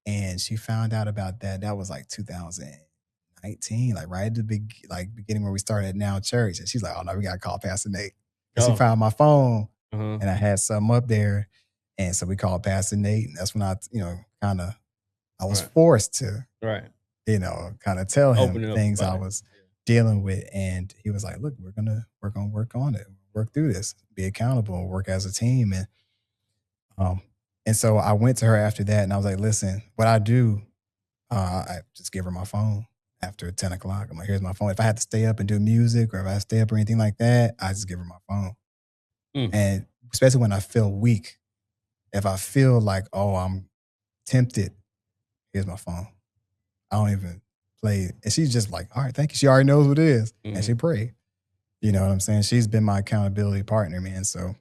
and she found out about that. That was like 2019, like right at the beginning where we started at Now Church. And she's like, oh no, we got to call Pastor Nate. And she found my phone, and I had something up there. And so we called Pastor Nate, and that's when I was forced to, kind of tell him things I was dealing with. And he was like, look, we're gonna work on it, work through this, be accountable, work as a team. And so I went to her after that, and I was like, listen, what I do, I just give her my phone after 10 o'clock. I'm like, here's my phone. If I had to stay up and do music, or if I had to stay up or anything like that, I just give her my phone. And especially when I feel weak, if I feel like, oh, I'm tempted, here's my phone. I don't even play. And she's just like, all right, thank you. She already knows what it is. And she prayed. You know what I'm saying? She's been my accountability partner, man. So,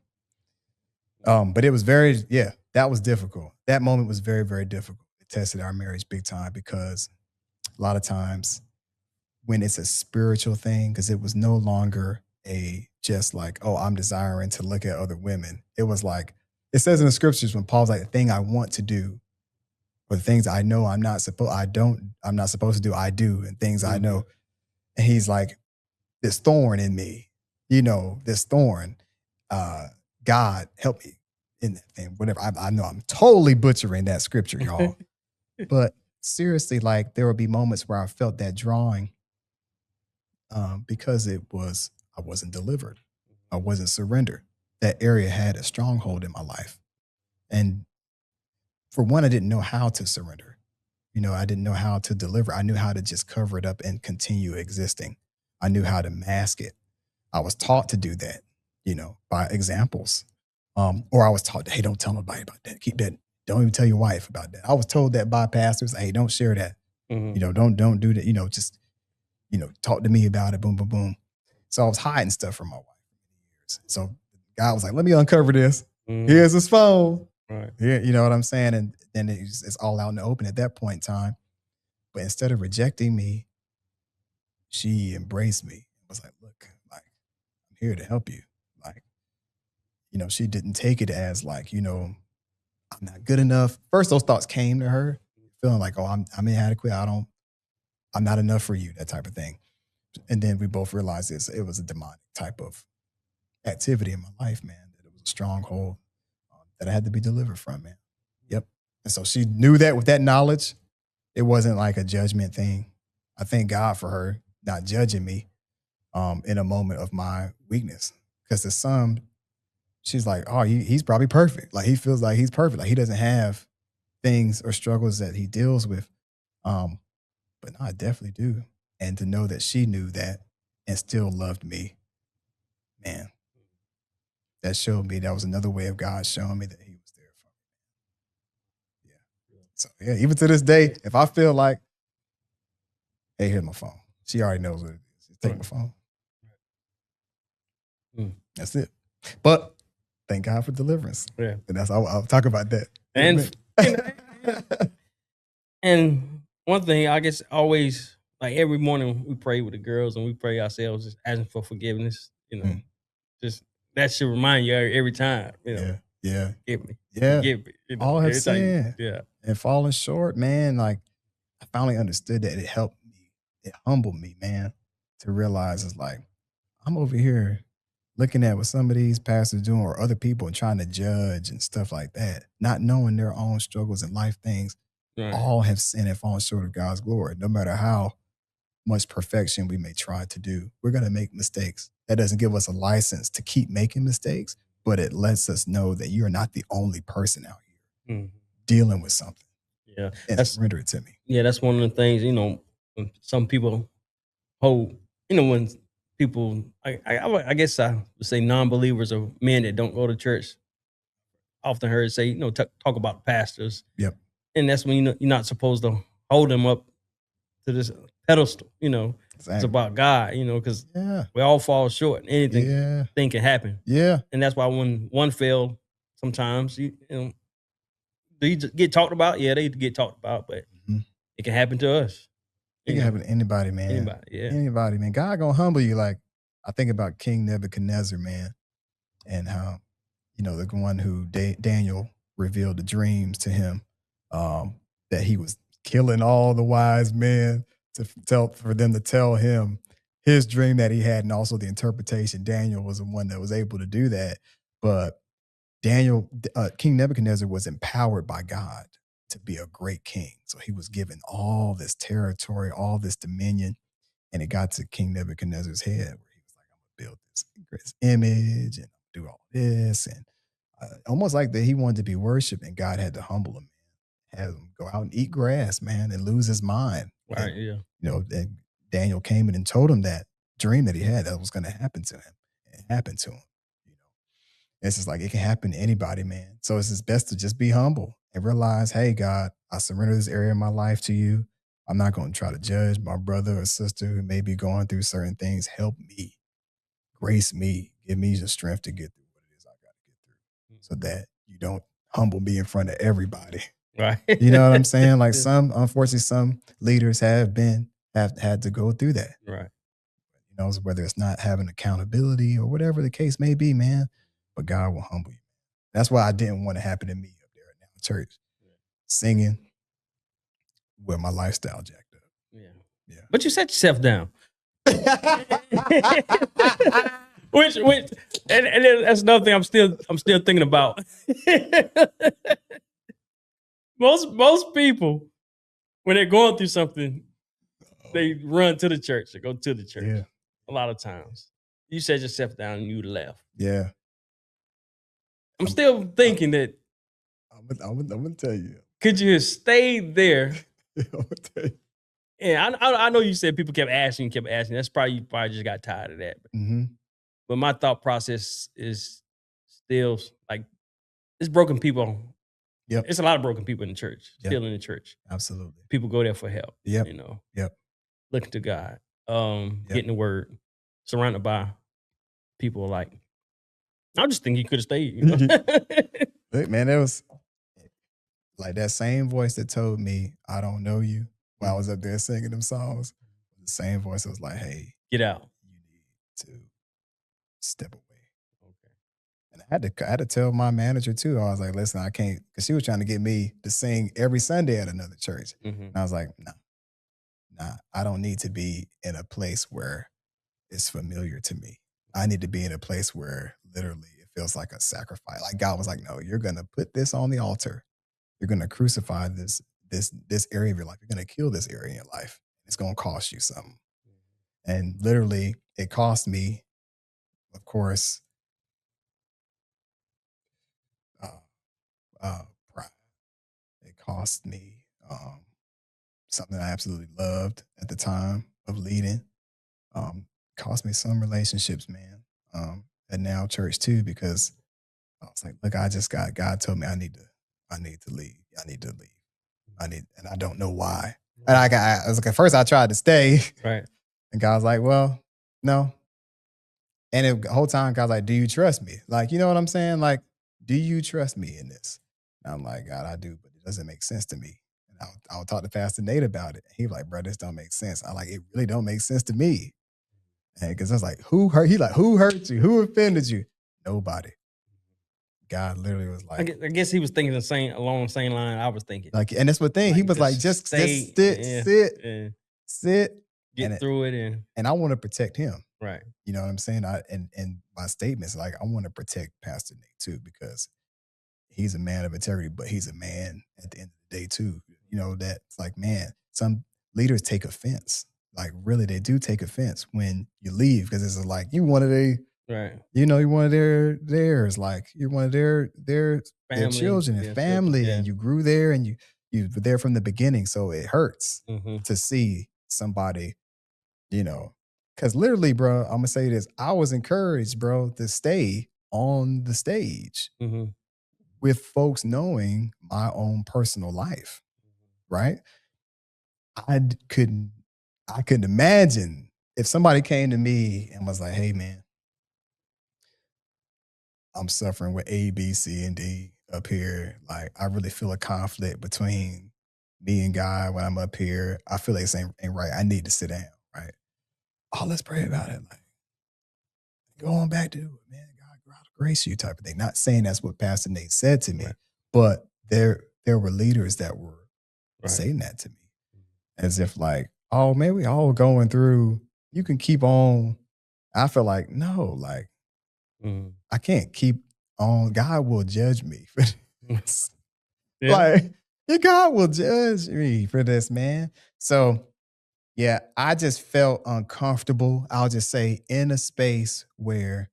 but it was that was difficult. That moment was very, very difficult. It tested our marriage big time, because a lot of times when it's a spiritual thing, because it was no longer just like, oh, I'm desiring to look at other women. It was like, it says in the scriptures, when Paul's like, the thing I want to do, or the things I know I'm not supposed to do, I do, and things I know. And he's like, this thorn in me, this thorn, God help me in that thing, whatever. I know I'm totally butchering that scripture, y'all. But seriously, like, there would be moments where I felt that drawing, because I wasn't delivered. I wasn't surrendered. That area had a stronghold in my life. And for one, I didn't know how to surrender. I didn't know how to deliver. I knew how to just cover it up and continue existing. I knew how to mask it. I was taught to do that, by examples. Or I was taught, hey, don't tell nobody about that. Keep that. Don't even tell your wife about that. I was told that by pastors, hey, don't share that. Don't do that. Just, talk to me about it. Boom, boom, boom. So I was hiding stuff from my wife for years. So God was like, let me uncover this. Here's his phone. Right. Yeah, you know what I'm saying? And then it's all out in the open at that point in time. But instead of rejecting me, she embraced me. It was like, look, like, I'm here to help you. Like, she didn't take it as like, I'm not good enough. First, those thoughts came to her, feeling like, oh, I'm inadequate. I'm not enough for you, that type of thing. And then we both realized it was a demonic type of activity in my life, man. That it was a stronghold that I had to be delivered from, man. Yep. And so she knew that with that knowledge, it wasn't like a judgment thing. I thank God for her not judging me in a moment of my weakness. Because to some, she's like, oh, he's probably perfect. Like, he feels like he's perfect. Like, he doesn't have things or struggles that he deals with. But no, I definitely do. And to know that she knew that and still loved me, man, that showed me, that was another way of God showing me that he was there for me. Yeah. So, yeah, even to this day, if I feel like, hey, here's my phone. She already knows what it is. Just take my phone. That's it. But thank God for deliverance. Yeah. And that's, I'll talk about that. And one thing, I guess, always, like, every morning we pray with the girls and we pray ourselves, just asking for forgiveness. Just that should remind you every time. Yeah. Forgive me. Yeah. Forgive me. All have sinned. Yeah. And falling short, man. Like, I finally understood that. It helped me. It humbled me, man, to realize it's like, I'm over here looking at what some of these pastors doing or other people and trying to judge and stuff like that, not knowing their own struggles and life things. Right. All have sinned and fallen short of God's glory. No matter how much perfection we may try to do, we're going to make mistakes. That doesn't give us a license to keep making mistakes, but it lets us know that you're not the only person out here dealing with something. Yeah. And surrender it to me. Yeah, that's one of the things, when some people hold, when people, I guess I would say non-believers or men that don't go to church, often heard say, talk about pastors. Yep. And that's when you're not supposed to hold them up to this pedestal. It's Exactly. about God. Because Yeah. we all fall short. Anything Yeah. thing can happen. Yeah. And that's why when one fail, sometimes do you get talked about? Yeah, they get talked about, but it can happen to us. It can happen to anybody, man. Anybody, yeah. Anybody, man. God gonna humble you. Like, I think about King Nebuchadnezzar, man, and how, the one who Daniel revealed the dreams to him, that he was killing all the wise men for them to tell him his dream that he had, and also the interpretation. Daniel was the one that was able to do that. But King Nebuchadnezzar was empowered by God to be a great king. So he was given all this territory, all this dominion. And it got to King Nebuchadnezzar's head where he was like, I'm going to build this image and do all this. And almost like that he wanted to be worshiped, and God had to humble him, man. Had him go out and eat grass, man, and lose his mind. Right, and, yeah. And Daniel came in and told him that dream that he had that was going to happen to him. It happened to him. It's just like it can happen to anybody, man. So it's just best to just be humble and realize, hey, God, I surrender this area of my life to you. I'm not going to try to judge my brother or sister who may be going through certain things. Help me, grace me, give me the strength to get through what it is I got to get through, so that you don't humble me in front of everybody. Right. You know what I'm saying? Like unfortunately, some leaders have had to go through that. Right. Whether it's not having accountability or whatever the case may be, man. But God will humble you. That's why I didn't want to happen to me up there at now church, singing with my lifestyle jacked up. Yeah. But you set yourself down. which and that's another thing I'm still thinking about. Most people, when they're going through something, they run to the church. They go to the church. Yeah. A lot of times. You set yourself down and you left. Yeah. I'm still thinking that. I'm gonna tell you. Could you have stayed there? I'm gonna tell you. And I know you said people kept asking. That's probably you just got tired of that. But my thought process is still like, it's broken people. Yep. It's a lot of broken people in the church. Yep. Still in the church. Absolutely. People go there for help. Yep. Yep. Looking to God. Getting the word. Surrounded by people like. I just think he could have stayed. Look, man, that was like that same voice that told me I don't know you while I was up there singing them songs. The same voice that was like, hey, get out. You need to step away. Okay. And I had to tell my manager too. I was like, listen, I can't, because she was trying to get me to sing every Sunday at another church. And I was like, nah, I don't need to be in a place where it's familiar to me. I need to be in a place where literally it feels like a sacrifice. Like God was like, no, you're going to put this on the altar. You're going to crucify this area of your life. You're going to kill this area in your life. It's going to cost you something. And literally it cost me, of course, pride. It cost me something I absolutely loved at the time of leading. Cost me some relationships, man. At Now Church too, because I was like, look, God told me I need to leave. And I don't know why. And I was like, at first I tried to stay. Right. And God was like, well, no. And the whole time God's like, do you trust me? Like, you know what I'm saying? Like, do you trust me in this? And I'm like, God, I do, but it doesn't make sense to me. And I would talk to Pastor Nate about it. He was like, bro, this don't make sense. I'm like, it really don't make sense to me. And because I was like, who hurt? He like, who hurt you? Who offended you? Nobody. God literally was like, I guess he was thinking along the same line I was thinking. Like, and that's the thing. Like, he was like, just sit, get through it, and I want to protect him. Right. You know what I'm saying? And my statements, like, I want to protect Pastor Nate too, because he's a man of integrity, but he's a man at the end of the day too. You know, that's like, man, some leaders take offense. Like, really, they do take offense when you leave, because it's like, you one of their, right? You know, you're one of theirs. Like, you're one of their children and family, and you grew there, and you were there from the beginning. So it hurts to see somebody, you know, Because literally, bro, I'm going to say this. I was encouraged, bro, to stay on the stage with folks knowing my own personal life, right? I couldn't imagine if somebody came to me and was like, hey, man, I'm suffering with A, B, C, and D up here. Like, I really feel a conflict between me and God when I'm up here. I feel like this ain't right. I need to sit down, right? Oh, let's pray about it. Like, go on back to it, man. God grace you type of thing. Not saying that's what Pastor Nate said to me, but there were leaders that were saying that to me as if like, oh, man, we all going through. You can keep on. I feel like, no, like, I can't keep on. God will judge me for this. Like, God will judge me for this, man. So, yeah, I just felt uncomfortable. I'll just say in a space where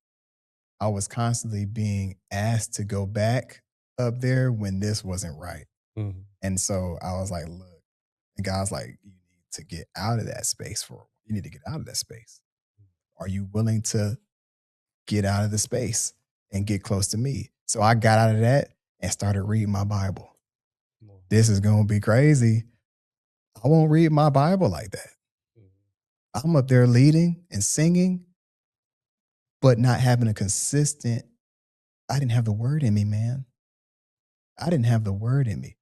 I was constantly being asked to go back up there when this wasn't right. And so I was like, look, and God's like, you need to get out of that space you need to get out of that space. Are you willing to get out of the space and get close to me? So I got out of that and started reading my Bible. This is going to be crazy. I won't read my Bible like that. I'm up there leading and singing, but not having a consistent, I didn't have the word in me, man. I didn't have the word in me.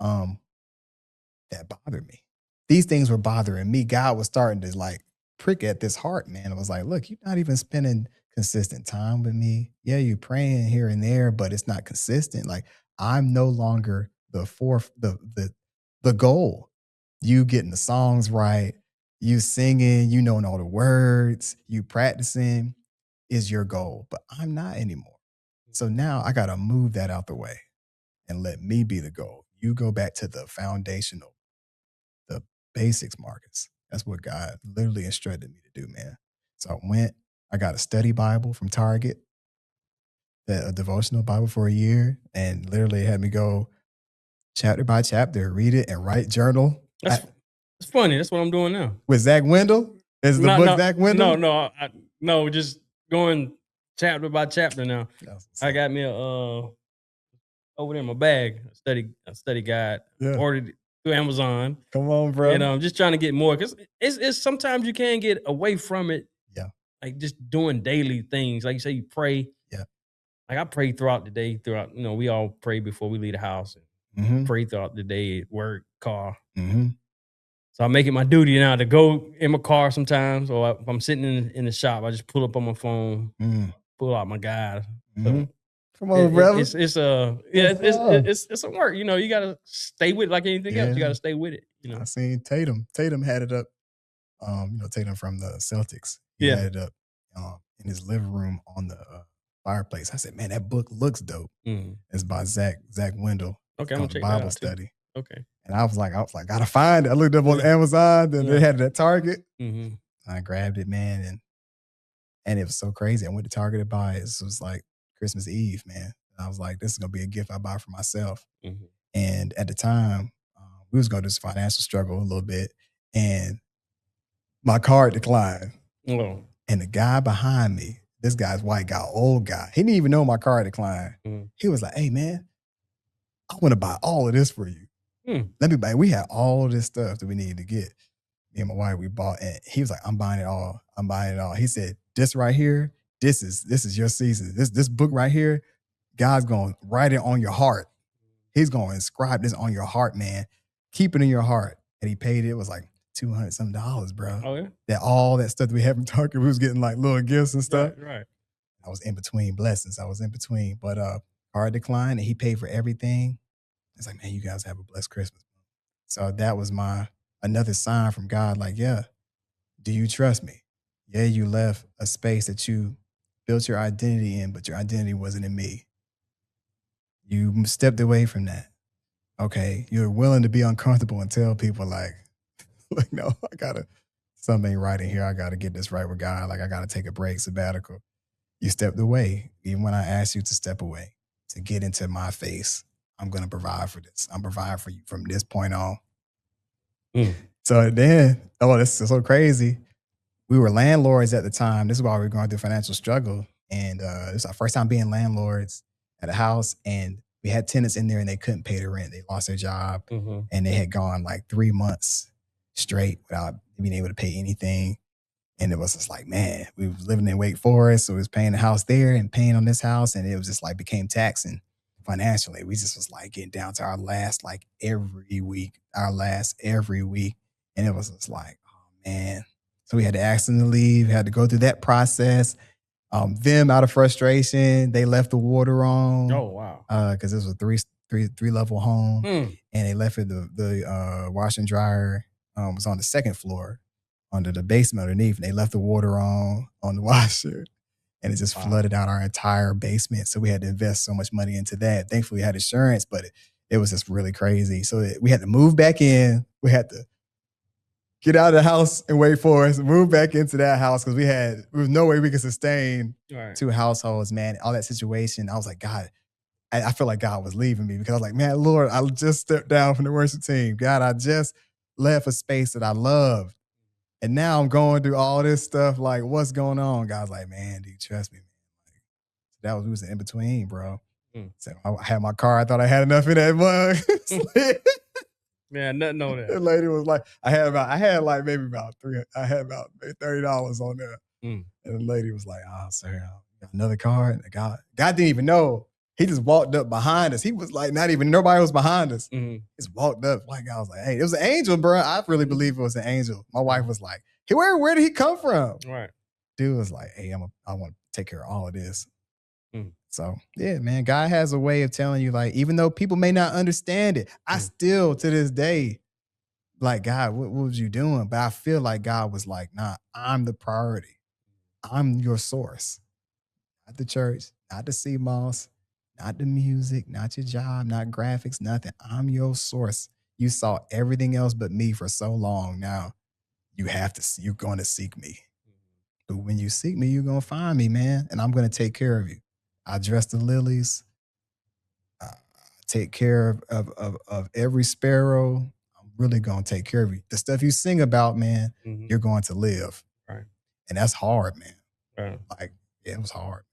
That bothered me. These things were bothering me. God was starting to like prick at this heart, man. I was like, look, you're not even spending consistent time with me. Yeah, you're praying here and there, but it's not consistent. Like, I'm no longer the goal. You getting the songs right, you singing, you knowing all the words, you practicing is your goal, but I'm not anymore. So now I got to move that out the way and let me be the goal. You go back to the foundational, the basics, Marcus. That's what God literally instructed me to do, man. So I got a study Bible from Target, a devotional Bible for a year, and literally had me go chapter by chapter, read it and write journal. It's funny. That's what I'm doing now. With Zach Wendell? Is the book Zach Wendell? No, just going chapter by chapter now. I got me over there in my bag, a study guide. Yeah. Ordered it through Amazon. Come on, bro. And I'm just trying to get more because it's sometimes you can't get away from it. Yeah. Like just doing daily things. Like you say, you pray. Yeah. Like I pray throughout the day, we all pray before we leave the house. And pray throughout the day at work, car. So I make it my duty now to go in my car sometimes, or if I'm sitting in the shop, I just pull up on my phone, pull out my guide. So come on, brother. It's some work. You gotta stay with it like anything else. You gotta stay with it. I seen Tatum. Tatum had it up. Tatum from the Celtics. He had it up in his living room on the fireplace. I said, man, that book looks dope. It's by Zach Wendell. Okay, I'm gonna check Bible that out study. Too. Okay. And I was like, gotta find it. I looked up on Amazon, then they had it at Target. I grabbed it, man, and it was so crazy. I went to Target to buy it. This was like Christmas Eve, man. And I was like, this is gonna be a gift I buy for myself. And at the time, we was going through this financial struggle a little bit, and my card declined. Oh. And the guy behind me, this guy's white guy, old guy, he didn't even know my card declined. He was like, hey, man, I want to buy all of this for you. Let me buy. We had all of this stuff that we needed to get. Me and my wife, we bought, and he was like, I'm buying it all. I'm buying it all. He said, this right here, this is your season. This book right here, God's going to write it on your heart. He's going to inscribe this on your heart, man. Keep it in your heart. And he paid it. It was like $200 some, bro. Oh, yeah? That all that stuff that we had from Target, we was getting like little gifts and stuff. Right. I was in between blessings. But card declined, and he paid for everything. It's like, man, you guys have a blessed Christmas. So that was another sign from God. Like, yeah, do you trust me? Yeah, you left a space that you built your identity in, but your identity wasn't in me. You stepped away from that. Okay, you're willing to be uncomfortable and tell people like no, something ain't right in here. I got to get this right with God. Like, I got to take a break, sabbatical. You stepped away, even when I asked you to step away, to get into my face. I'm going to provide for this. I'm providing for you from this point on. So then, that's so crazy. we were landlords at the time. This is why we were going through financial struggle. And it was our first time being landlords at a house. And we had tenants in there and they couldn't pay the rent. They lost their job and they had gone like 3 months straight without being able to pay anything. And it was just like, man, we was living in Wake Forest. So we was paying the house there and paying on this house. And it was just like became taxing financially. We just was like getting down to our last every week. And it was just like, oh man. So we had to ask them to leave, had to go through that process. Them out of frustration, they left the water on. Oh, wow. Because this was a three level home. And they left it, the washer and dryer was on the second floor under the basement underneath. And they left the water on the washer. And it just flooded out our entire basement. So we had to invest so much money into that. Thankfully, we had insurance, but it was just really crazy. So we had to move back in. We had to get out of the house and wait for us, move back into that house because there was no way we could sustain 2 households, man. All that situation, I was like, God, I feel like God was leaving me because I was like, man, Lord, I just stepped down from the worship team. God, I just left a space that I loved. And now I'm going through all this stuff. Like, what's going on? God's like, man, do you trust me? We was in between, bro. So I had my car. I thought I had enough in that mug. Yeah, nothing on that. The lady was like, I had maybe about $30 on there. And the lady was like, oh, sir, another car. And God didn't even know. He just walked up behind us. He was like, nobody was behind us. He just walked up. Like, I was like, hey, it was an angel, bro. I really believe it was an angel. My wife was like, hey, where did he come from? Right. Dude was like, hey, I want to take care of all of this. So, yeah, man, God has a way of telling you, like, even though people may not understand it, I still, to this day, like, God, what was you doing? But I feel like God was like, nah, I'm the priority. I'm your source. Not the church, not the CMOS, not the music, not your job, not graphics, nothing. I'm your source. You saw everything else but me for so long. Now, you're going to seek me. But when you seek me, you're going to find me, man, and I'm going to take care of you. I dress the lilies. I take care of every sparrow. I'm really going to take care of you. The stuff you sing about, man, you're going to live. Right. And that's hard, man. Right. Like, yeah, it was hard.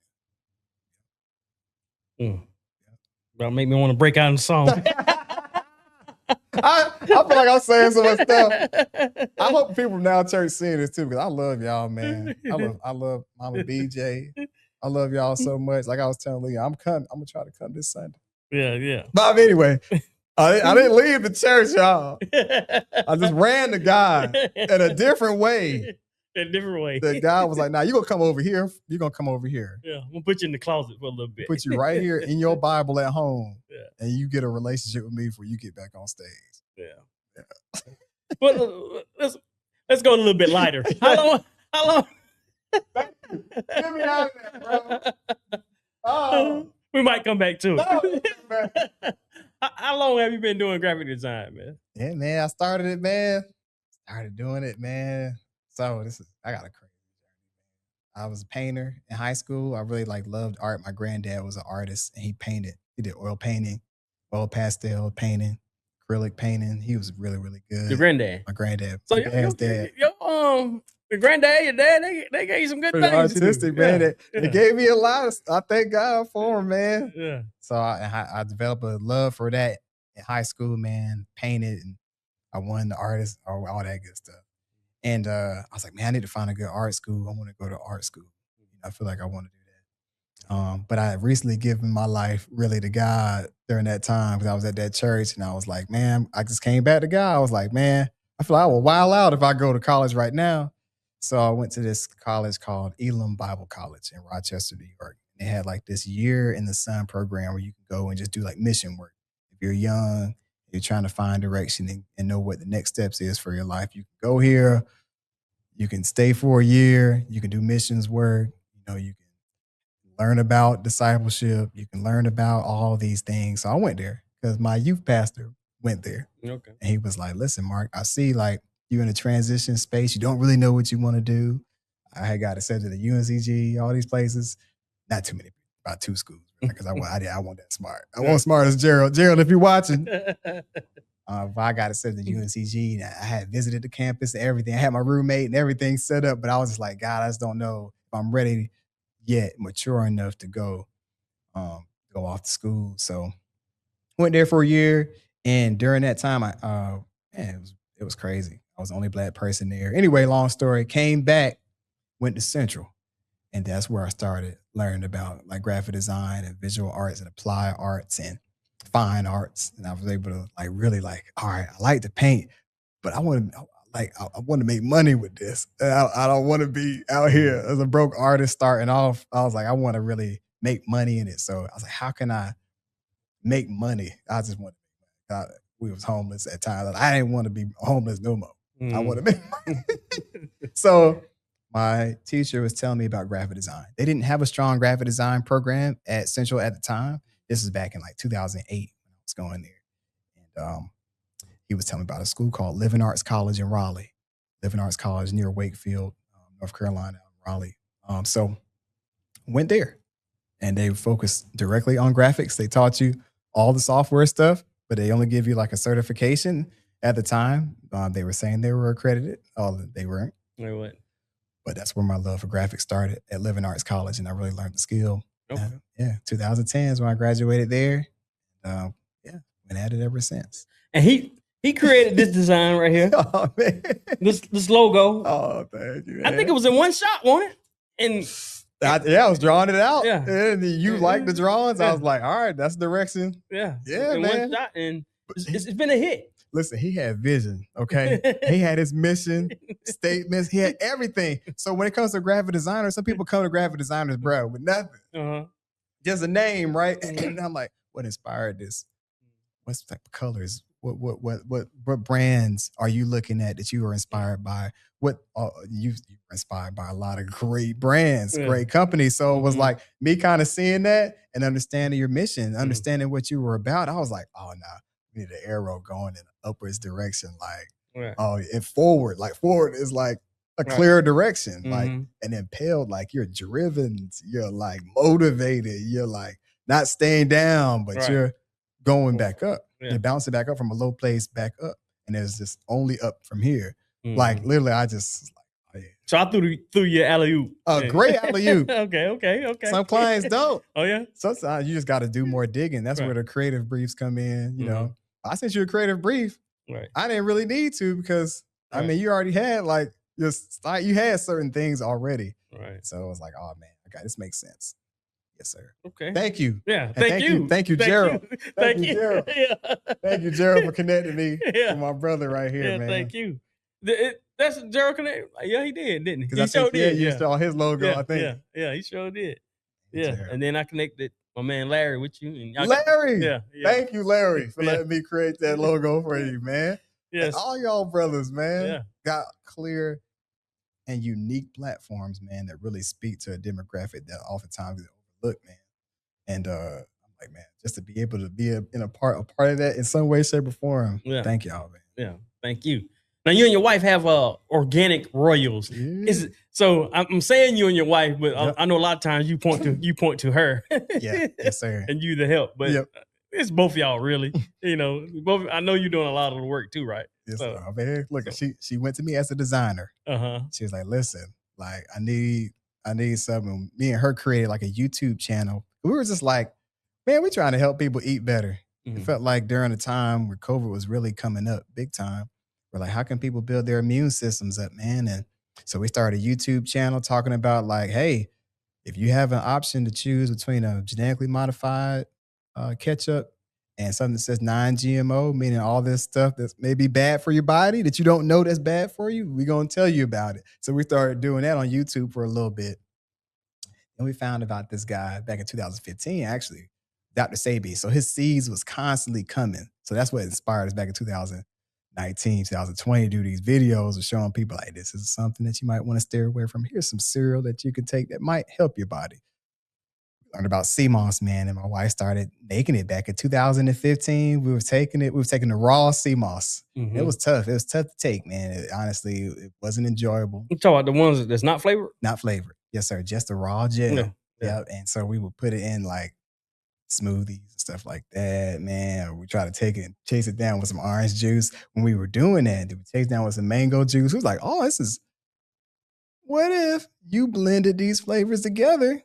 That'll make me want to break out in song. I feel like I'm saying so much stuff. I hope people from Now Church seeing this too, because I love y'all, man. I love Mama BJ. I love y'all so much. Like I was telling Leah, I'm gonna try to come this Sunday. Yeah. But anyway, I didn't leave the church, y'all. I just ran to God in a different way. The guy was like, nah, you're gonna come over here. You're gonna come over here. Yeah, I'm gonna put you in the closet for a little bit. Put you right here in your Bible at home. Yeah. And you get a relationship with me before you get back on stage. Yeah. Well, let's go a little bit lighter. How long? Get me out of there, bro. Oh. We might come back to it. No, How long have you been doing graphic design, man? Yeah, man. I started it, man. Started doing it, man. So I got a crazy journey. I was a painter in high school. I really loved art. My granddad was an artist and he painted. He did oil painting, oil pastel painting, acrylic painting. He was really, really good. Your granddad? My granddad. So my dad's dad. Your granddad, your dad, they gave you some good things. Artistic, man. They gave me a lot. I thank God for him, man. Yeah. So I developed a love for that in high school, man. Painted and I won the artist, all that good stuff. And I was like, man, I need to find a good art school. I want to go to art school. I feel like I want to do that. But I had recently given my life really to God during that time because I was at that church and I was like, man, I just came back to God. I was like, man, I feel like I will wild out if I go to college right now. So I went to this college called Elam Bible College in Rochester, New York. They had this year in the sun program where you can go and just do mission work. If you're young, you're trying to find direction and know what the next steps is for your life, you can go here. You can stay for a year. You can do missions work. You can learn about discipleship. You can learn about all these things. So I went there because my youth pastor went there. Okay. And he was like, listen, Mark, I see you're in a transition space. You don't really know what you want to do. I had got accepted to UNCG, all these places. Not too many, about 2 schools. Because I want that smart. I want smart as Gerald. Gerald, if you're watching, But I got accepted to UNCG, and I had visited the campus and everything. I had my roommate and everything set up, but I was just like, God, I just don't know if I'm ready yet, mature enough to go off to school. So went there for a year, and during that time, it was crazy. I was the only Black person there. Anyway, long story. Came back, went to Central, and that's where I started learning about like graphic design and visual arts and applied arts and fine arts. And I was able to like really like, all right, I like to paint, but I want to make money with this. I don't want to be out here as a broke artist starting off. I was like, I want to really make money in it. So I was like, how can I make money? I just want to make money. We was homeless at times. I didn't want to be homeless no more. I want to make money. So my teacher was telling me about graphic design. They didn't have a strong graphic design program at Central at the time. This is back in like 2008 when I was going there. And he was telling me about a school called Living Arts College in Raleigh. Living Arts College near Wakefield, North Carolina, Raleigh. So went there, and they focused directly on graphics. They taught you all the software stuff, but they only give you like a certification. At the time, they were saying they were accredited. They weren't. Wait, what? But that's where my love for graphics started, at Living Arts College, and I really learned the skill. Okay. 2010 is when I graduated there. Been at it ever since. And he created this design right here. Oh man, this logo. Oh, thank you, man. I think it was in one shot, wasn't it? And I was drawing it out. Yeah. And you liked the drawings. Yeah. I was like, all right, that's direction. Yeah, man. One shot, and it's been a hit. Listen, he had vision, okay? He had his mission, statements, he had everything. So when it comes to graphic designers, some people come to graphic designers, bro, with nothing. Just a name, right? And I'm like, what inspired this? What type of colors? What brands are you looking at that you were inspired by? What you were inspired by a lot of great brands, great companies. So it was like me kind of seeing that and understanding your mission, understanding what you were about. I was like, oh no. Need an arrow going in an upwards direction, and forward. Like forward is like a clear direction, like and impelled, like you're driven, you're like motivated, you're like not staying down, but you're going back up. You're bouncing back up from a low place back up, and there's just only up from here. Like literally, I just. So I threw your alley-oop. Great alley-oop. Okay. Some clients don't. Oh yeah. Sometimes you just got to do more digging. That's where the creative briefs come in. You know. I sent you a creative brief. Right. I didn't really need to because I mean you already had like you had certain things already. Right. So I was like, oh man, okay, this makes sense. Yes, sir. Okay. Thank you. Yeah. Thank you, Gerald. Thank you, Gerald. Yeah. Thank you, Gerald, for connecting me to my brother right here, man. Thank you. That's Gerald connect. Yeah, he did, didn't he? He sure did. You saw his logo, I think. Yeah, he sure did. Yeah, Gerald. And then I connected my man Larry with you. And Larry! Thank you, Larry, for letting me create that logo for you, man. Yes. And all y'all brothers, man, got clear and unique platforms, man, that really speak to a demographic that oftentimes is overlooked, man. And I'm like, man, just to be able to be a part of that in some way, shape, or form. Yeah. Thank y'all, man. Yeah, thank you. Now you and your wife have organic royals. Yeah. So I'm saying you and your wife, but I know a lot of times you point to her. Yes, sir. And you the help, but it's both of y'all really. Both. I know you're doing a lot of the work too, right? Yes, sir. Man, look, she went to me as a designer. She was like, listen, like I need something. Me and her created like a YouTube channel. We were just like, man, we're trying to help people eat better. It felt like during the time where COVID was really coming up big time. We're like, how can people build their immune systems up, man? And so we started a YouTube channel talking about like, hey, if you have an option to choose between a genetically modified ketchup and something that says non-GMO, meaning all this stuff that's maybe bad for your body that you don't know that's bad for you, we're going to tell you about it. So we started doing that on YouTube for a little bit. And we found about this guy back in 2015, actually, Dr. Samie. So his seeds was constantly coming. So that's what inspired us back in 2019, 2020 to do these videos of showing people like, this is something that you might want to steer away from. Here's some cereal that you can take that might help your body. Learned about CMOS, man, and my wife started making it back in 2015. We were taking the raw CMOS. It was tough. It was tough to take, man. Honestly, it wasn't enjoyable. You talking about the ones that's not flavored? Not flavored. Yes, sir. Just the raw gel. Yeah. And so we would put it in like smoothies and stuff like that, man. Or we try to take it and chase it down with some orange juice. When we were doing that, we chase down with some mango juice. We was like, oh, what if you blended these flavors together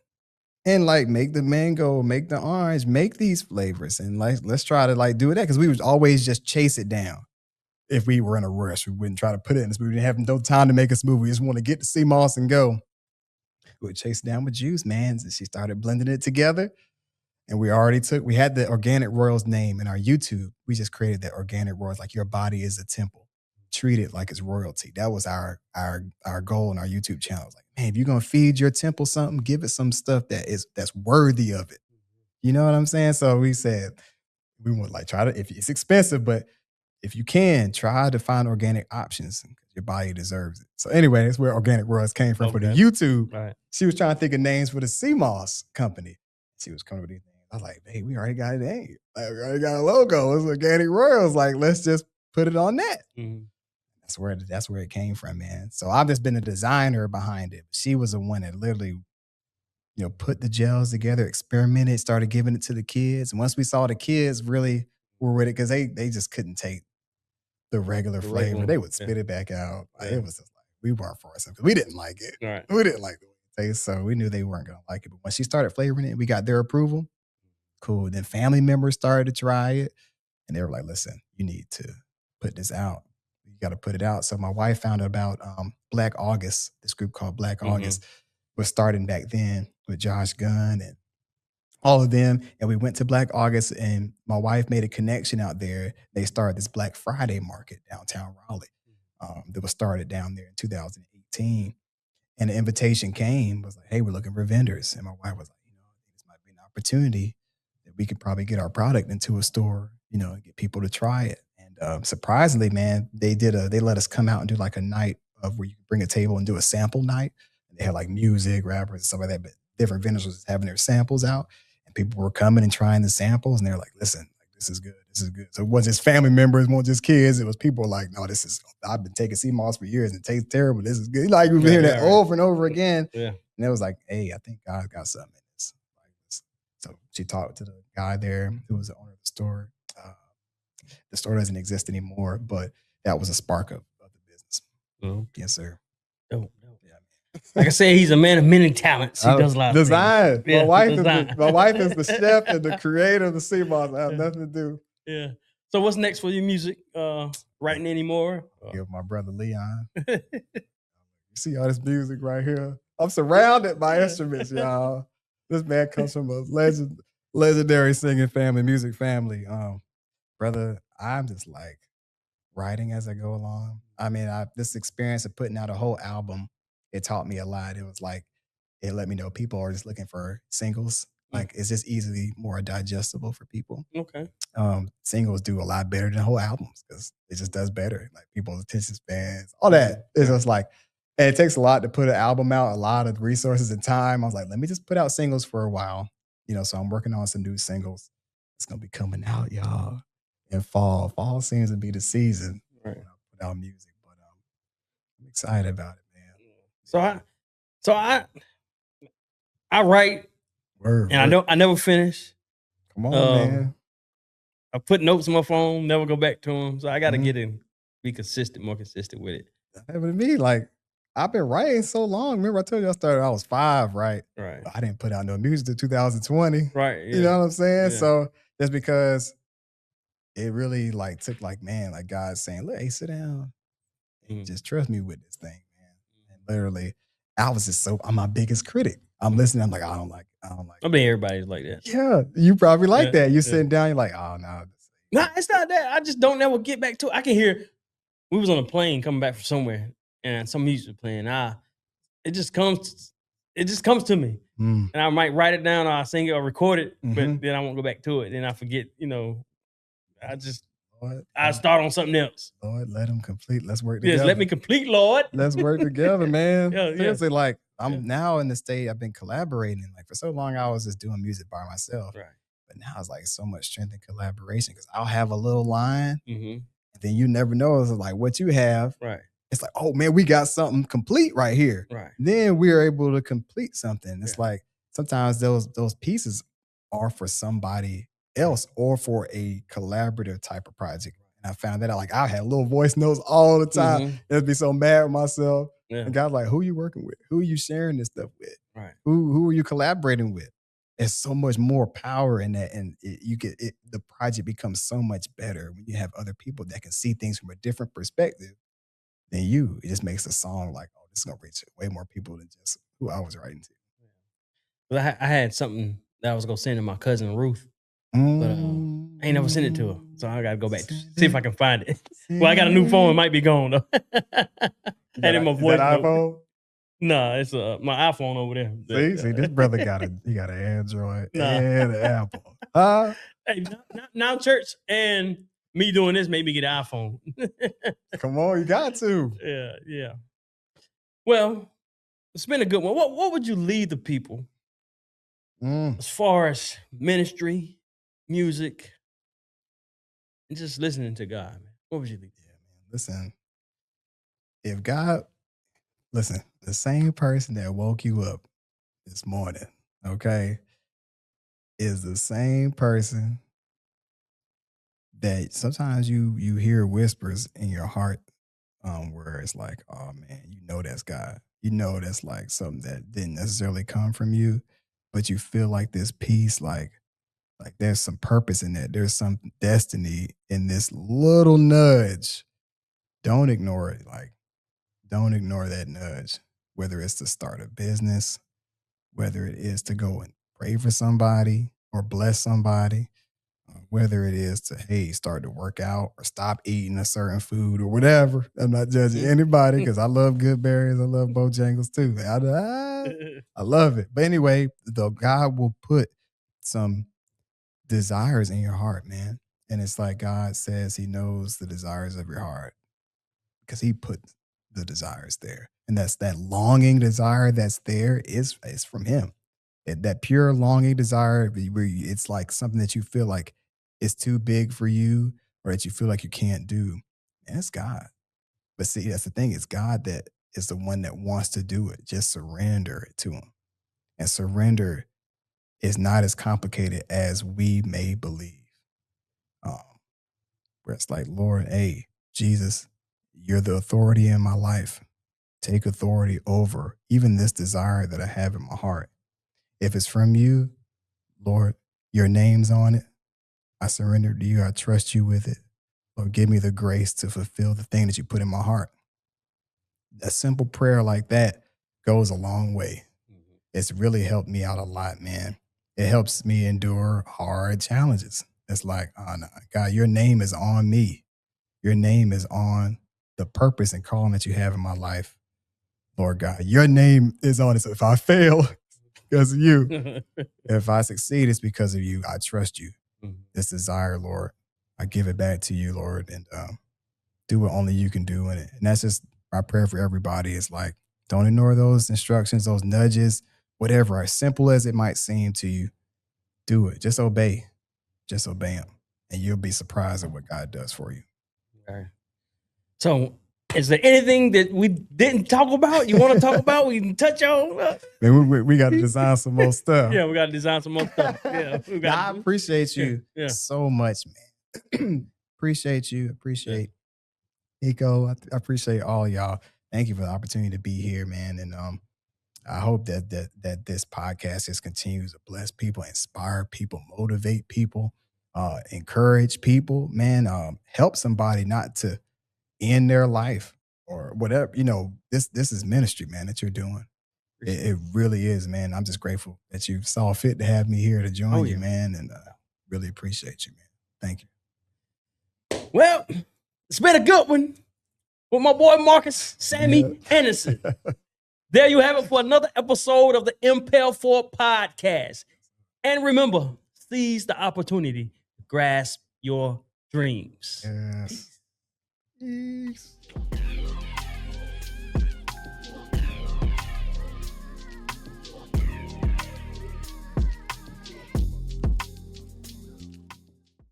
and like make the mango, make the orange, make these flavors, and like let's try to like do that, because we would always just chase it down. If we were in a rush, we wouldn't try to put it in this movie. We didn't have no time to make a smoothie. We just want to get to sea moss and go. We would chase it down with juice, man. And she started blending it together. And we had the Organic Royals name in our YouTube. We just created that Organic Royals, like your body is a temple. Treat it like it's royalty. That was our goal in our YouTube channel. It was like, man, if you're gonna feed your temple something, give it some stuff that's worthy of it. You know what I'm saying? So we said we would like try to, if it's expensive, but if you can, try to find organic options because your body deserves it. So anyway, that's where Organic Royals came from for the YouTube. Right. She was trying to think of names for the sea moss company. She was coming with these names. I was like, hey, we already got a name. Like, we already got a logo. It's Organic Royals. Like, let's just put it on that. Mm-hmm. That's where it came from, man. So I've just been a designer behind it. She was the one that literally, put the gels together, experimented, started giving it to the kids. And once we saw the kids really were with it, because they just couldn't take the regular flavor. They would spit it back out. It was just like, we weren't forcing because we didn't like it. Right. We didn't like the way it tastes, so we knew they weren't going to like it. But when she started flavoring it and we got their approval, cool. Then family members started to try it and they were like, listen, you need to put this out. You got to put it out. So my wife found out about Black August, this group called Black August was starting back then with Josh Gunn and all of them. And we went to Black August and my wife made a connection out there. They started this Black Friday market downtown Raleigh that was started down there in 2018. And the invitation was like, hey, we're looking for vendors. And my wife was like, this might be an opportunity that we could probably get our product into a store, and get people to try it. And surprisingly, man, they let us come out and do like a night of where you can bring a table and do a sample night. And they had like music, rappers and stuff like that, but different vendors was having their samples out. And people were coming and trying the samples, and they're like, listen, like, this is good. This is good. So it wasn't just family members, it wasn't just kids. It was people like, no, I've been taking sea moss for years and it tastes terrible. This is good. Like we've been hearing that over and over again. Yeah. And it was like, hey, I think God got something in this. So she talked to the guy there who was the owner of the store. The store doesn't exist anymore, but that was a spark of the business. Mm-hmm. Yes, sir. Dope. Yeah, like I said, he's a man of many talents. He does a lot of design. Things. Yeah, my wife is the chef and the creator of the sea moss. I have nothing to do. Yeah. So what's next for your music? Writing anymore? Give my brother Leon. You see all this music right here? I'm surrounded by instruments, y'all. This man comes from a legendary singing family, music family. Brother, I'm just like writing as I go along. I mean, this experience of putting out a whole album, it taught me a lot. It was like, it let me know people are just looking for singles. Like it's just easily more digestible for people. Okay. Singles do a lot better than whole albums because it just does better. Like people's attention spans, all that. It's just like, and it takes a lot to put an album out, a lot of resources and time. I was like, let me just put out singles for a while. So I'm working on some new singles. It's going to be coming out, y'all. In fall. Fall seems to be the season. Right. Put out music, but I'm excited about it, man. So I write, and I never finish. Come on, man. I put notes on my phone, never go back to them. So I got to get in, be more consistent with it. That happened to me. Like I've been writing so long. Remember I told you I was 5, right? Right. I didn't put out no music until 2020. Right. Yeah. You know what I'm saying? Yeah. So that's because it really like took like, man, like God saying, look, hey, sit down. Just trust me with this thing, man. And literally, I'm my biggest critic. I'm listening. I'm like, I don't like it. I mean, everybody's like that. Yeah. You probably like that. You're sitting down. You're like, oh, no. No, it's not that. I just don't ever get back to it. I can hear, we was on a plane coming back from somewhere and some music was playing. It just comes to me. And I might write it down or I'll sing it or record it, but then I won't go back to it. Then I forget, I start on something else. Lord, let him complete. Let's work together. Yes, let me complete, Lord. Let's work together, man. Seriously, like I'm now in the state I've been collaborating. Like for so long, I was just doing music by myself. Right. But now it's like so much strength in collaboration because I'll have a little line, and then you never know. It's like what you have. Right. It's like, oh man, we got something complete right here. Right. Then we're able to complete something. It's like sometimes those pieces are for somebody else or for a collaborative type of project. And I found that out. Like I had little voice notes all the time. I'd be so mad with myself. Yeah. And God's like, who are you working with? Who are you sharing this stuff with? Right. Who are you collaborating with? There's so much more power in that. And the project becomes so much better when you have other people that can see things from a different perspective than you. It just makes the song like, oh, this is going to reach way more people than just who I was writing to. But I had something that I was going to send to my cousin Ruth. But I ain't never sent it to her. So I got to go back to see if I can find it. Well, I got a new phone. It might be gone, though. And in my voice iPhone? No, it's my iPhone over there. See, this brother got an Android and an Apple. Hey, now church and me doing this made me get an iPhone. Come on, you got to. Yeah. Well, it's been a good one. What would you lead the people as far as ministry, music, and just listening to God, man? What would you lead? Yeah, man. Listen, the same person that woke you up this morning, okay, is the same person that sometimes you hear whispers in your heart where it's like, oh man, you know that's God. You know that's like something that didn't necessarily come from you, but you feel like this peace, like there's some purpose in that. There's some destiny in this little nudge. Don't ignore it. Like, don't ignore that nudge, whether it's to start a business, whether it is to go and pray for somebody or bless somebody, whether it is to, hey, start to work out or stop eating a certain food or whatever. I'm not judging anybody because I love good berries. I love Bojangles too. I love it. But anyway, though, God will put some desires in your heart, man. And it's like God says he knows the desires of your heart because he put the desires there. And that's that longing desire that's there is from him. That pure longing desire where it's like something that you feel like it's too big for you or that you feel like you can't do. And it's God. But see, that's the thing. It's God that is the one that wants to do it. Just surrender it to him. And surrender is not as complicated as we may believe. Where it's like, Lord, hey, Jesus, you're the authority in my life. Take authority over even this desire that I have in my heart. If it's from you, Lord, your name's on it. I surrender to you. I trust you with it. Lord, give me the grace to fulfill the thing that you put in my heart. A simple prayer like that goes a long way. It's really helped me out a lot, man. It helps me endure hard challenges. It's like, oh, no, God, your name is on me. Your name is on the purpose and calling that you have in my life. Lord God, your name is on it. So if I fail, because of you. If I succeed, it's because of you. I trust you. This desire, Lord, I give it back to you, Lord, and do what only you can do in it. And that's just my prayer for everybody. Is like, don't ignore those instructions, those nudges, whatever, as simple as it might seem to you. Do it. Just obey. Just obey him. And you'll be surprised at what God does for you. Okay. So, is there anything that we didn't talk about? You want to talk about? We can touch on. Man, we got to design some more stuff. Yeah, we got to design some more stuff. Yeah, I appreciate you so much, man. Appreciate you. Appreciate Eco. I appreciate all y'all. Thank you for the opportunity to be here, man. And I hope that this podcast just continues to bless people, inspire people, motivate people, encourage people, man. Help somebody not to end their life or whatever. You know, this is ministry, man, that you're doing. It really is, man. I'm just grateful that you saw fit to have me here to join you, man. And really appreciate you, man. Thank you. Well, it's been a good one with my boy Marcus Samie Anderson. There you have it for another episode of the Impel Forward Podcast. And remember, seize the opportunity to grasp your dreams. Yes. Peace.